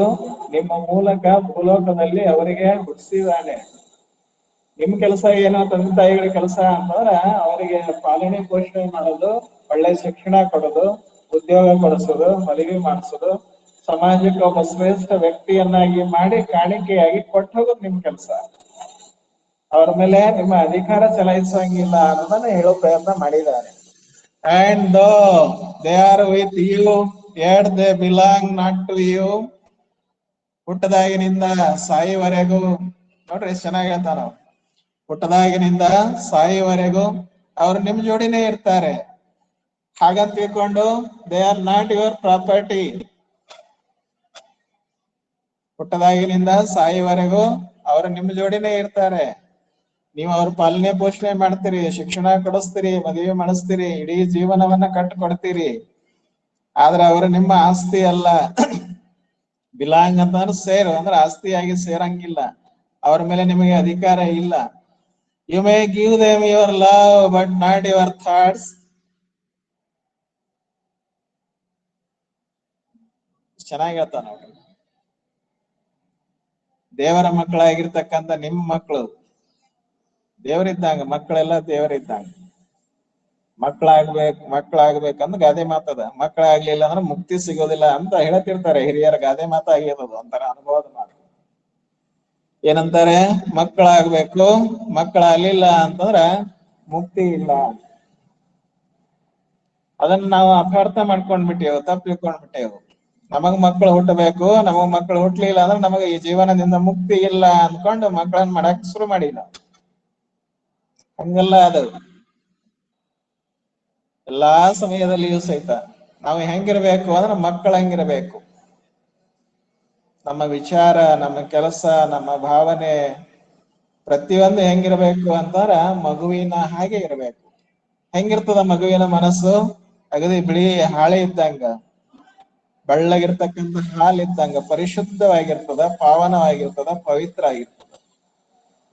ನಿಮ್ಮ ಮೂಲಕ ಭೂಲೋಕದಲ್ಲಿ ಅವರಿಗೆ ಹುಟ್ಟಿಸಿದಾನೆ. ನಿಮ್ ಕೆಲಸ ಏನೋ, ತಂದೆ ತಾಯಿಗಳ ಕೆಲಸ ಅಂತಂದ್ರ ಅವರಿಗೆ ಪಾಲನೆ ಪೋಷಣೆ ಮಾಡೋದು, ಒಳ್ಳೆ ಶಿಕ್ಷಣ ಕೊಡೋದು, ಉದ್ಯೋಗ ಕೊಡಿಸೋದು, ಮದುವೆ ಮಾಡಿಸೋದು, ಸಮಾಜಕ್ಕೆ ಒಬ್ಬ ಶ್ರೇಷ್ಠ ವ್ಯಕ್ತಿಯನ್ನಾಗಿ ಮಾಡಿ ಕಾಣಿಕೆಯಾಗಿ ಕೊಟ್ಟು ಹೋಗೋದು ನಿಮ್ ಕೆಲಸ. ಅವ್ರ ಮೇಲೆ ನಿಮ್ಮ ಅಧಿಕಾರ ಚಲಾಯಿಸಂಗಿಲ್ಲ ಅನ್ನೋದನ್ನ ಹೇಳೋ ಪ್ರಯತ್ನ ಮಾಡಿದ್ದಾರೆ. And though they are with you yet they belong not to you. ಹುಟ್ಟದಾಗಿನಿಂದ ಸಾಯಿವರೆಗೂ, ನೋಡ್ರಿ ಎಷ್ಟು ಚೆನ್ನಾಗಿ ಹೇಳ್ತಾರ. ಹುಟ್ಟದಾಗಿನಿಂದ ಸಾಯಿವರೆಗೂ ಅವ್ರು ನಿಮ್ ಜೋಡಿನೇ ಇರ್ತಾರೆ. ಹಾಗಂತ ತಿಳ್ಕೊಂಡು they are not your property. ಹುಟ್ಟದಾಗಿನಿಂದ ಸಾಯಿವರೆಗೂ ಅವರು ನಿಮ್ ಜೋಡಿನೇ ಇರ್ತಾರೆ. ನೀವು ಅವ್ರ ಪಾಲನೆ ಪೋಷಣೆ ಮಾಡ್ತೀರಿ, ಶಿಕ್ಷಣ ಕೊಡಿಸ್ತೀರಿ, ಮದುವೆ ಮಾಡಿಸ್ತೀರಿ, ಇಡೀ ಜೀವನವನ್ನ ಕಟ್ಟಿಕೊಡ್ತೀರಿ. ಆದ್ರೆ ಅವರು ನಿಮ್ಮ ಆಸ್ತಿ ಅಲ್ಲ. ಬಿಲಾಂಗ್ ಅಂತಂದ್ರೆ ಸೇರು ಅಂದ್ರೆ ಆಸ್ತಿಯಾಗಿ ಸೇರಂಗಿಲ್ಲ. ಅವ್ರ ಮೇಲೆ ನಿಮಗೆ ಅಧಿಕಾರ ಇಲ್ಲ. You may give them your love but not your thoughts. ಚೆನ್ನಾಗಿ ಹೇಳ್ತಾ ನೋಡ್ರಿ. ದೇವರ ಮಕ್ಕಳಾಗಿರ್ತಕ್ಕಂಥ ನಿಮ್ಮ ಮಕ್ಕಳು ದೇವರಿದ್ದಂಗ, ಮಕ್ಕಳೆಲ್ಲ ದೇವರಿದ್ದಂಗ. ಮಕ್ಕಳಾಗ್ಬೇಕಂದ್ರೆ ಗಾದೆ ಮಾತದ, ಮಕ್ಕಳಾಗ್ಲಿಲ್ಲ ಅಂದ್ರೆ ಮುಕ್ತಿ ಸಿಗೋದಿಲ್ಲ ಅಂತ ಹೇಳ್ತಿರ್ತಾರೆ ಹಿರಿಯರ. ಗಾದೆ ಮಾತಾಗಿರೋದು ಒಂಥರ ಅನುಭವದ ಮಾತು. ಏನಂತಾರೆ? ಮಕ್ಕಳಾಗ್ಬೇಕು, ಮಕ್ಕಳಾಗ್ಲಿಲ್ಲ ಅಂತಂದ್ರ ಮುಕ್ತಿ ಇಲ್ಲ. ಅದನ್ನ ನಾವು ಅಪಾರ್ಥ ಮಾಡ್ಕೊಂಡ್ಬಿಟ್ಟೇವು, ತಪ್ಪು ತಿಳ್ಕೊಂಡ್ಬಿಟ್ಟೇವು. ನಮಗ್ ಮಕ್ಕಳು ಹುಟ್ಟಬೇಕು, ನಮಗ್ ಮಕ್ಕಳು ಹುಟ್ಲಿಲ್ಲ ಅಂದ್ರೆ ನಮಗೆ ಈ ಜೀವನದಿಂದ ಮುಕ್ತಿ ಇಲ್ಲ ಅನ್ಕೊಂಡು ಮಕ್ಕಳನ್ನ ಮಾಡಕ್ ಶುರು ಮಾಡಿಲ್ಲ. ಹಂಗೆಲ್ಲ ಅದು ಎಲ್ಲಾ ಸಮಯದಲ್ಲಿಯೂ ಸಹಿತ ನಾವು ಹೆಂಗಿರ್ಬೇಕು ಅಂದ್ರೆ ಮಕ್ಕಳ ಹಂಗಿರ್ಬೇಕು. ನಮ್ಮ ವಿಚಾರ, ನಮ್ಮ ಕೆಲಸ, ನಮ್ಮ ಭಾವನೆ ಪ್ರತಿಯೊಂದು ಹೆಂಗಿರ್ಬೇಕು ಅಂತಾರ ಮಗುವಿನ ಹಾಗೆ ಇರ್ಬೇಕು. ಹೆಂಗಿರ್ತದ ಮಗುವಿನ ಮನಸ್ಸು? ಅಗದಿ ಬಿಳಿ ಹಾಳೆ ಇದ್ದಂಗ, ಬೆಳ್ಳಗಿರ್ತಕ್ಕಂಥ ಹಾಲಿದ್ದಂಗ ಪರಿಶುದ್ಧವಾಗಿರ್ತದ, ಪಾವನವಾಗಿರ್ತದ, ಪವಿತ್ರ ಆಗಿರ್ತದ.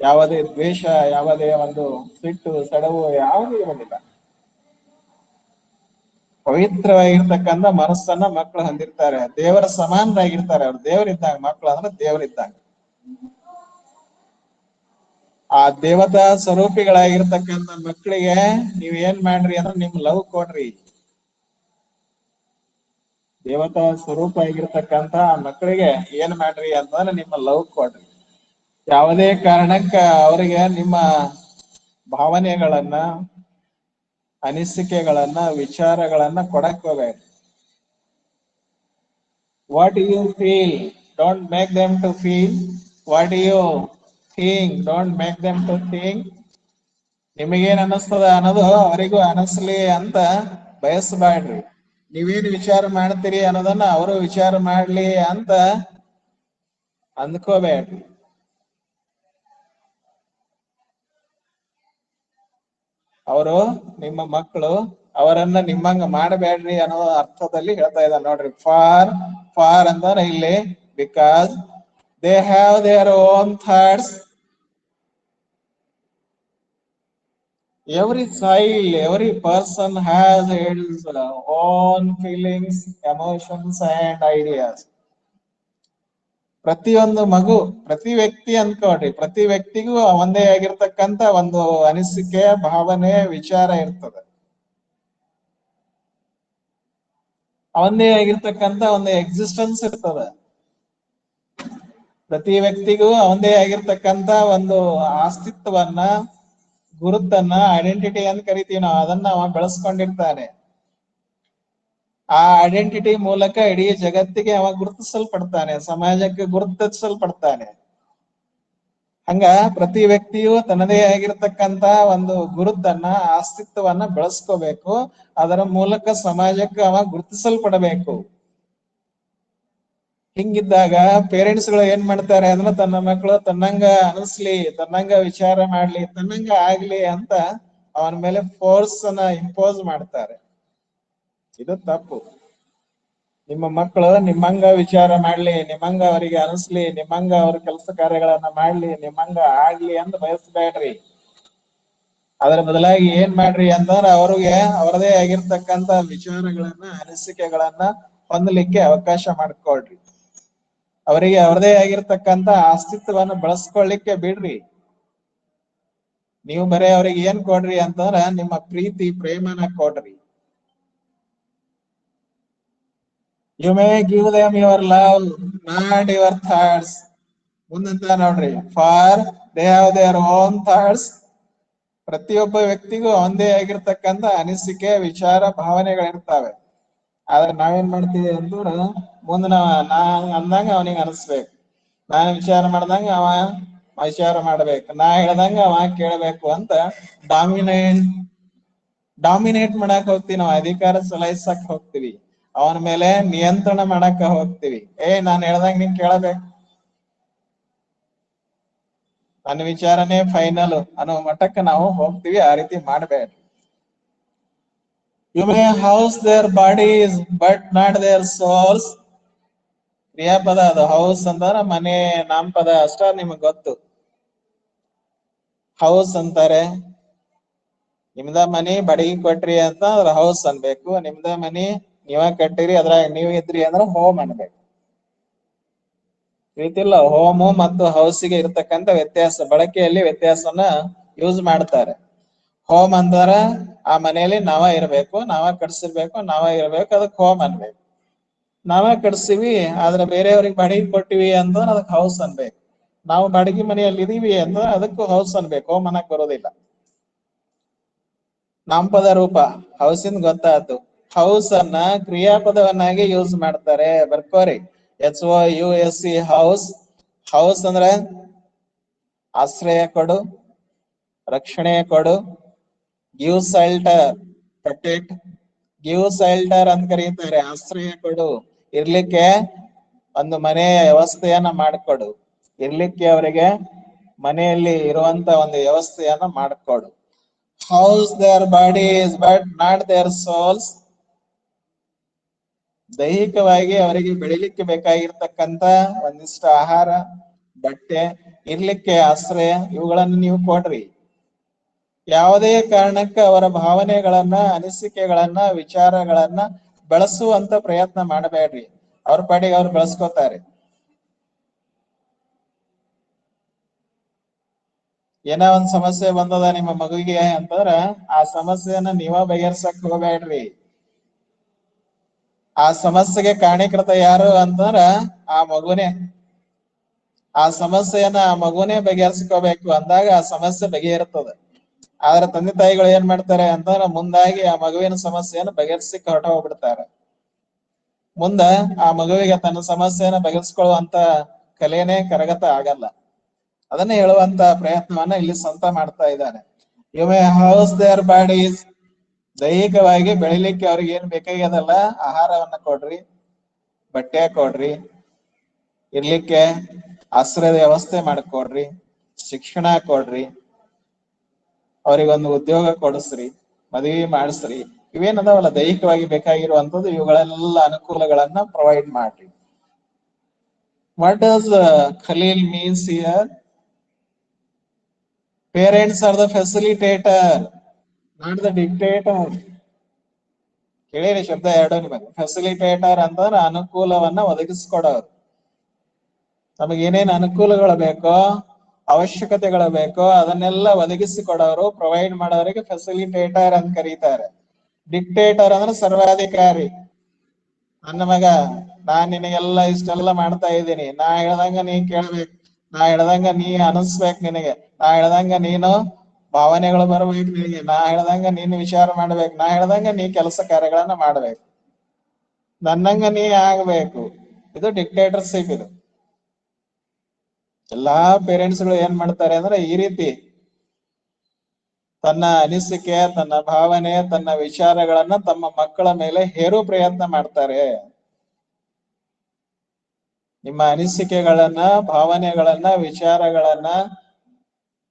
ಯಾವುದೇ ದ್ವೇಷ, ಯಾವುದೇ ಒಂದು ಸಿಟ್ಟು, ಸಡವು ಯಾವುದೂ ಇರೋದಿಲ್ಲ. ಪವಿತ್ರವಾಗಿರ್ತಕ್ಕಂಥ ಮನಸ್ಸನ್ನ ಮಕ್ಕಳು ಹೊಂದಿರ್ತಾರೆ. ದೇವರ ಸಮಾನರಾಗಿರ್ತಾರೆ. ಅವ್ರು ದೇವರಿದ್ದಾಗ, ಮಕ್ಕಳು ಅಂದ್ರೆ ದೇವರಿದ್ದಾಗ. ಆ ದೇವತಾ ಸ್ವರೂಪಿಗಳಾಗಿರ್ತಕ್ಕಂಥ ಮಕ್ಕಳಿಗೆ ನೀವ್ ಏನ್ ಮಾಡ್ರಿ ಅಂದ್ರೆ ನಿಮ್ ಲವ್ ಕೊಡ್ರಿ. ದೇವತಾ ಸ್ವರೂಪ ಆಗಿರ್ತಕ್ಕಂಥ ಮಕ್ಕಳಿಗೆ ಏನ್ ಮಾಡ್ರಿ ಅಂತಂದ್ರೆ ನಿಮ್ಮ ಲವ್ ಕೊಡ್ರಿ. ಯಾವುದೇ ಕಾರಣಕ್ಕ ಅವರಿಗೆ ನಿಮ್ಮ ಭಾವನೆಗಳನ್ನ, ಅನಿಸಿಕೆಗಳನ್ನ, ವಿಚಾರಗಳನ್ನ ಕೊಡಕ್ ಹೋಗ್ಬೇಡಿ. What you feel, don't make them to feel. What you think, don't make them to think. ನಿಮಗೇನ್ ಅನಿಸ್ತದ ಅನ್ನೋದು ಅವರಿಗೂ ಅನಿಸ್ಲಿ ಅಂತ ಬಯಸಬೇಡ್ರಿ. ನೀವೇನ್ ವಿಚಾರ ಮಾಡ್ತೀರಿ ಅನ್ನೋದನ್ನ ಅವರು ವಿಚಾರ ಮಾಡ್ಲಿ ಅಂತ ಅಂದ್ಕೋಬೇಡ್ರಿ. ಅವರು ನಿಮ್ಮ ಮಕ್ಕಳು, ಅವರನ್ನ ನಿಮ್ಮಂಗ ಮಾಡಬೇಡ್ರಿ ಅನ್ನೋ ಅರ್ಥದಲ್ಲಿ ಹೇಳ್ತಾ ಇದ್ದಾರೆ ನೋಡ್ರಿ. ಫಾರ್ ಫಾರ್ ಅಂದ್ರೆ ಇಲ್ಲಿ because they have their own thoughts. Every child, every person has his own feelings, emotions and ideas. ಪ್ರತಿಯೊಂದು ಮಗು, ಪ್ರತಿ ವ್ಯಕ್ತಿ ಅನ್ಕೋಡ್ರಿ, ಪ್ರತಿ ವ್ಯಕ್ತಿಗೂ ಒಂದೇ ಆಗಿರ್ತಕ್ಕಂಥ ಒಂದು ಅನಿಸಿಕೆ, ಭಾವನೆ, ವಿಚಾರ ಇರ್ತದೆ. ಒಂದೇ ಆಗಿರ್ತಕ್ಕಂಥ ಒಂದು ಎಕ್ಸಿಸ್ಟೆನ್ಸ್ ಇರ್ತದೆ. ಪ್ರತಿ ವ್ಯಕ್ತಿಗೂ ಒಂದೇ ಆಗಿರ್ತಕ್ಕಂಥ ಒಂದು ಅಸ್ತಿತ್ವವನ್ನ, ಗುರುತನ್ನ, ಐಡೆಂಟಿಟಿ ಅಂತ ಕರಿತೀವಿ ನಾವು, ಅದನ್ನ ಅವ ಬೆಳೆಸ್ಕೊಂಡಿರ್ತಾನೆ. ಆ ಐಡೆಂಟಿಟಿ ಮೂಲಕ ಇಡೀ ಜಗತ್ತಿಗೆ ಅವ ಗುರುತಿಸಲ್ಪಡ್ತಾನೆ, ಸಮಾಜಕ್ಕೆ ಗುರುತಿಸಲ್ಪಡ್ತಾನೆ. ಹಂಗ ಪ್ರತಿ ವ್ಯಕ್ತಿಯು ತನ್ನದೇ ಆಗಿರ್ತಕ್ಕಂತ ಒಂದು ಗುರುತನ್ನ, ಅಸ್ತಿತ್ವವನ್ನ ಬೆಳೆಸ್ಕೋಬೇಕು. ಅದರ ಮೂಲಕ ಸಮಾಜಕ್ಕೆ ಅವ ಗುರುತಿಸಲ್ಪಡಬೇಕು. ಹಿಂಗಿದ್ದಾಗ ಪೇರೆಂಟ್ಸ್ ಗಳು ಏನ್ ಮಾಡ್ತಾರೆ ಅಂದ್ರೆ ತನ್ನ ಮಕ್ಕಳು ತನ್ನಂಗ ಅನಿಸ್ಲಿ, ತನ್ನಂಗ ವಿಚಾರ ಮಾಡ್ಲಿ, ತನ್ನಂಗ ಆಗ್ಲಿ ಅಂತ ಅವನ ಮೇಲೆ ಫೋರ್ಸ್ ಅನ್ನ ಇಂಪೋಸ್ ಮಾಡ್ತಾರೆ. ಇದು ತಪ್ಪು. ನಿಮ್ಮ ಮಕ್ಕಳು ನಿಮ್ಮಂಗ ವಿಚಾರ ಮಾಡ್ಲಿ, ನಿಮ್ಮಂಗ ಅವರಿಗೆ ಅನಿಸ್ಲಿ, ನಿಮ್ಮಂಗ ಅವ್ರ ಕೆಲಸ ಕಾರ್ಯಗಳನ್ನ ಮಾಡ್ಲಿ, ನಿಮ್ಮಂಗ ಆಗ್ಲಿ ಅಂತ ಬಯಸ್ಬೇಡ್ರಿ. ಅದರ ಬದಲಾಗಿ ಏನ್ ಮಾಡ್ರಿ ಅಂತಂದ್ರೆ ಅವ್ರಿಗೆ ಅವರದೇ ಆಗಿರ್ತಕ್ಕಂತ ವಿಚಾರಗಳನ್ನ, ಅನಿಸಿಕೆಗಳನ್ನ ಹೊಂದಲಿಕ್ಕೆ ಅವಕಾಶ ಮಾಡ್ಕೊಳ್ರಿ. ಅವರಿಗೆ ಅವರದೇ ಆಗಿರ್ತಕ್ಕಂತ ಅಸ್ತಿತ್ವವನ್ನು ಬಳಸ್ಕೊಳ್ಳಿಕ್ಕೆ ಬಿಡ್ರಿ. ನೀವು ಬರೀ ಅವ್ರಿಗೆ ಏನ್ ಕೊಡ್ರಿ ಅಂತಂದ್ರ ನಿಮ್ಮ ಪ್ರೀತಿ, ಪ್ರೇಮನ ಕೊಡ್ರಿ. You may give them your love, not your thoughts. ಮುಂದಂತ ನೋಡ್ರಿ, for they have their own thoughts. ಪ್ರತಿಯೊಬ್ಬ ವ್ಯಕ್ತಿಗೂ ಒಂದೇ ಆಗಿರ್ತಕ್ಕಂಥ ಅನಿಸಿಕೆ, ವಿಚಾರ, ಭಾವನೆಗಳಿರ್ತಾವೆ. ಆದ್ರೆ ನಾವೇನ್ ಮಾಡ್ತೀವಿ ಅಂತಂದ್ರ ಮುಂದ ನಾನ್ ಅಂದಂಗ ಅವನಿಗೆ ಅನಿಸ್ಬೇಕು, ನಾನ್ ವಿಚಾರ ಮಾಡ್ದಂಗ ಅವ ವಿಚಾರ ಮಾಡ್ಬೇಕು, ನಾ ಹೇಳ್ದಂಗ ಅವ ಕೇಳ್ಬೇಕು ಅಂತ ಡಾಮಿನೇಟ್ ಮಾಡಕ್ ಹೋಗ್ತೀವಿ ನಾವು. ಅಧಿಕಾರ ಚಲಾಯಿಸಕ್ ಹೋಗ್ತೀವಿ, ಅವನ ಮೇಲೆ ನಿಯಂತ್ರಣ ಮಾಡಕ್ ಹೋಗ್ತೀವಿ. ನಾನ್ ಹೇಳ್ದಂಗ ನೀನ್ ಕೇಳಬೇಕು, ನನ್ನ ವಿಚಾರನೇ ಫೈನಲ್ ಅನ್ನೋ ಮಟ್ಟಕ್ಕೆ ನಾವು ಹೋಗ್ತೀವಿ. ಆ ರೀತಿ ಮಾಡಬೇಡ. You may house their bodies but not their souls. ಕ್ರಿಯಾಪದ ಅದು. ಹೌಸ್ ಅಂತಾರ ಮನೆ, ನಾಮಪದ ಅಷ್ಟ ನಿಮಗ್ ಗೊತ್ತು. ಹೌಸ್ ಅಂತಾರೆ. ನಿಮ್ದ ಮನಿ ಬಡಗಿ ಕೊಟ್ರಿ ಅಂತ ಅದ್ರ ಹೌಸ್ ಅನ್ಬೇಕು. ನಿಮ್ದ ಮನಿ ನೀವ ಕಟ್ಟಿರಿ, ಅದ್ರಾಗ ನೀವ್ ಇದ್ರಿ ಅಂದ್ರ ಹೋಮ್ ಅನ್ಬೇಕು. ರೀತಿಲ್ಲ. ಹೋಮು ಮತ್ತು ಹೌಸಿಗೆ ಇರತಕ್ಕಂತ ವ್ಯತ್ಯಾಸ, ಬಳಕೆಯಲ್ಲಿ ವ್ಯತ್ಯಾಸವನ್ನ ಯೂಸ್ ಮಾಡ್ತಾರೆ. ಹೋಮ್ ಅಂತಾರ ಆ ಮನೆಯಲ್ಲಿ ನಾವ ಇರ್ಬೇಕು, ನಾವ ಕಟ್ಸಿರ್ಬೇಕು, ನಾವ ಇರ್ಬೇಕು, ಅದಕ್ ಹೋಮ್ ಅನ್ಬೇಕು. ನಾವ ಕಟ್ಸಿವಿ ಆದ್ರೆ ಬೇರೆಯವ್ರಿಗೆ ಬಾಡಿಗೆ ಕೊಟ್ಟಿವಿ ಅಂದ್ರೆ ಅದಕ್ ಹೌಸ್ ಅನ್ಬೇಕು. ನಾವು ಬಾಡಿಗೆ ಮನೆಯಲ್ಲಿ ಇದೀವಿ ಅಂದ್ರೆ ಅದಕ್ಕೂ ಹೌಸ್ ಅನ್ಬೇಕು, ಹೋಮ್ ಅನ್ನಕ್ ಬರೋದಿಲ್ಲ. ನಾಮಪದ ರೂಪ ಹೌಸಿಂದ ಗೊತ್ತಾಯ್ತು. ಹೌಸ್ ಅನ್ನ ಕ್ರಿಯಾಪದವನ್ನಾಗಿ ಯೂಸ್ ಮಾಡ್ತಾರೆ. ಬರ್ಕೋರಿ. HOUSE house. ಹೌಸ್ ಅಂದ್ರ ಆಶ್ರಯ ಕೊಡು, ರಕ್ಷಣೆ ಕೊಡು. Give shelter, protect. Give shelter ಅಂತ ಕರೀತಾರೆ. ಆಶ್ರಯ ಕೊಡು, ಇರ್ಲಿಕ್ಕೆ ಒಂದು ಮನೆಯ ವ್ಯವಸ್ಥೆಯನ್ನ ಮಾಡಿಕೊಡು. ಇರ್ಲಿಕ್ಕೆ ಅವರಿಗೆ ಮನೆಯಲ್ಲಿ ಇರುವಂತ ಒಂದು ವ್ಯವಸ್ಥೆಯನ್ನ ಮಾಡಿಕೊಡು. House their bodies but not their souls. ದೈಹಿಕವಾಗಿ ಅವರಿಗೆ ಬೆಳಿಲಿಕ್ಕೆ ಬೇಕಾಗಿರ್ತಕ್ಕಂತ ಒಂದಿಷ್ಟು ಆಹಾರ, ಬಟ್ಟೆ, ಇರ್ಲಿಕ್ಕೆ ಆಶ್ರಯ, ಇವುಗಳನ್ನು ನೀವು ಕೊಡ್ರಿ. ಯಾವುದೇ ಕಾರಣಕ್ಕೆ ಅವರ ಭಾವನೆಗಳನ್ನ, ಅನಿಸಿಕೆಗಳನ್ನ, ವಿಚಾರಗಳನ್ನ ಬೆಳೆಸುವಂತ ಪ್ರಯತ್ನ ಮಾಡಬೇಡ್ರಿ. ಅವ್ರ ಪಾಡಿಗೆ ಅವ್ರು ಬೆಳೆಸ್ಕೋತಾರೆ. ಏನೋ ಒಂದ್ ಸಮಸ್ಯೆ ಬಂದದ ನಿಮ್ಮ ಮಗುವಿಗೆ ಅಂತಂದ್ರ ಆ ಸಮಸ್ಯೆಯನ್ನ ನೀವ ಬಗೆಹರ್ಸಕ್ ಹೋಗ್ಬೇಡ್ರಿ. ಆ ಸಮಸ್ಯೆಗೆ ಕಾರಣೀಕೃತ ಯಾರು ಅಂತಂದ್ರ ಆ ಮಗುನೇ. ಆ ಸಮಸ್ಯೆಯನ್ನ ಆ ಮಗುನೇ ಬಗೆಹರಿಸ್ಕೋಬೇಕು ಅಂದಾಗ ಆ ಸಮಸ್ಯೆ ಬಗೆಹರ್ತದೆ. ಆದ್ರೆ ತಂದೆ ತಾಯಿಗಳು ಏನ್ ಮಾಡ್ತಾರೆ ಅಂತಂದ್ರ ಮುಂದಾಗಿ ಆ ಮಗುವಿನ ಸಮಸ್ಯೆಯನ್ನು ಬಗೆಹರಿಸಿ ಹೊರಟ ಹೋಗ್ಬಿಡ್ತಾರೆ. ಮುಂದ ಆ ಮಗುವಿಗೆ ತನ್ನ ಸಮಸ್ಯೆಯನ್ನ ಬಗೆಹರಿಸ್ಕೊಳ್ಳುವಂತ ಕಲೆನೇ ಕರಗತ ಆಗಲ್ಲ. ಅದನ್ನ ಹೇಳುವಂತ ಪ್ರಯತ್ನವನ್ನ ಇಲ್ಲಿ ಸಂತ ಮಾಡ್ತಾ ಇದ್ದಾನೆ. You may house their bodies. ದೈಹಿಕವಾಗಿ ಬೆಳಿಲಿಕ್ಕೆ ಅವ್ರಿಗೆ ಏನ್ ಬೇಕಾಗ್ಯದಲ್ಲ ಆಹಾರವನ್ನ ಕೊಡ್ರಿ, ಬಟ್ಟೆ ಕೊಡ್ರಿ, ಇರ್ಲಿಕ್ಕೆ ಆಶ್ರಯದ ವ್ಯವಸ್ಥೆ ಮಾಡಿಕೊಡ್ರಿ, ಶಿಕ್ಷಣ ಕೊಡ್ರಿ, ಅವ್ರಿಗೊಂದು ಉದ್ಯೋಗ ಕೊಡಿಸ್ರಿ, ಮದುವೆ ಮಾಡಿಸ್ರಿ. ಇವೇನದಾವಲ್ಲ ದೈಹಿಕವಾಗಿ ಬೇಕಾಗಿರುವಂತದ್ದು, ಇವುಗಳೆಲ್ಲ ಅನುಕೂಲಗಳನ್ನ ಪ್ರೊವೈಡ್ ಮಾಡ್ರಿ. What does Khalil means here? Parents are the facilitator, not the dictator. ಕೇಳಿರಿ ಶಬ್ದ ಎರಡು ನಿಮಗೆ. ಫೆಸಿಲಿಟೇಟರ್ ಅಂತಂದ್ರೆ ಅನುಕೂಲವನ್ನ ಒದಗಿಸ್ಕೊಡೋರು. ನಮಗೆ ಏನೇನ್ ಅನುಕೂಲಗಳು ಬೇಕೋ, ಅವಶ್ಯಕತೆಗಳು ಬೇಕೋ ಅದನ್ನೆಲ್ಲ ಒದಗಿಸಿಕೊಡೋರು, ಪ್ರೊವೈಡ್ ಮಾಡೋರಿಗೆ ಫೆಸಿಲಿಟೇಟರ್ ಅಂತ ಕರೀತಾರೆ. ಡಿಕ್ಟೇಟರ್ ಅಂದ್ರೆ ಸರ್ವಾಧಿಕಾರಿ. ನನ್ನ ಮಗ, ನಾನ್ ನಿನಗೆಲ್ಲ ಇಷ್ಟೆಲ್ಲ ಮಾಡ್ತಾ ಇದ್ದೀನಿ, ನಾ ಹೇಳ್ದಂಗ ನೀ ಕೇಳ್ಬೇಕು, ನಾ ಹೇಳ್ದಂಗ ನೀ ಅನಿಸ್ಬೇಕು, ನಿನಗೆ ನಾ ಹೇಳ್ದಂಗ ನೀನು ಭಾವನೆಗಳು ಬರ್ಬೇಕು, ನಿನಗೆ ನಾ ಹೇಳ್ದಂಗ ನೀನು ವಿಚಾರ ಮಾಡ್ಬೇಕು, ನಾ ಹೇಳ್ದಂಗ ನೀ ಕೆಲಸ ಕಾರ್ಯಗಳನ್ನ ಮಾಡ್ಬೇಕು, ನನ್ನಂಗ ನೀ ಆಗ್ಬೇಕು. ಇದು ಡಿಕ್ಟೇಟರ್ಶಿಪ್. ಇದು ಎಲ್ಲಾ ಪೇರೆಂಟ್ಸ್ಗಳು ಏನ್ ಮಾಡ್ತಾರೆ ಅಂದ್ರೆ ಈ ರೀತಿ ತನ್ನ ಅನಿಸಿಕೆ, ತನ್ನ ಭಾವನೆ, ತನ್ನ ವಿಚಾರಗಳನ್ನ ತಮ್ಮ ಮಕ್ಕಳ ಮೇಲೆ ಹೇರೋ ಪ್ರಯತ್ನ ಮಾಡ್ತಾರೆ. ನಿಮ್ಮ ಅನಿಸಿಕೆಗಳನ್ನ, ಭಾವನೆಗಳನ್ನ, ವಿಚಾರಗಳನ್ನ,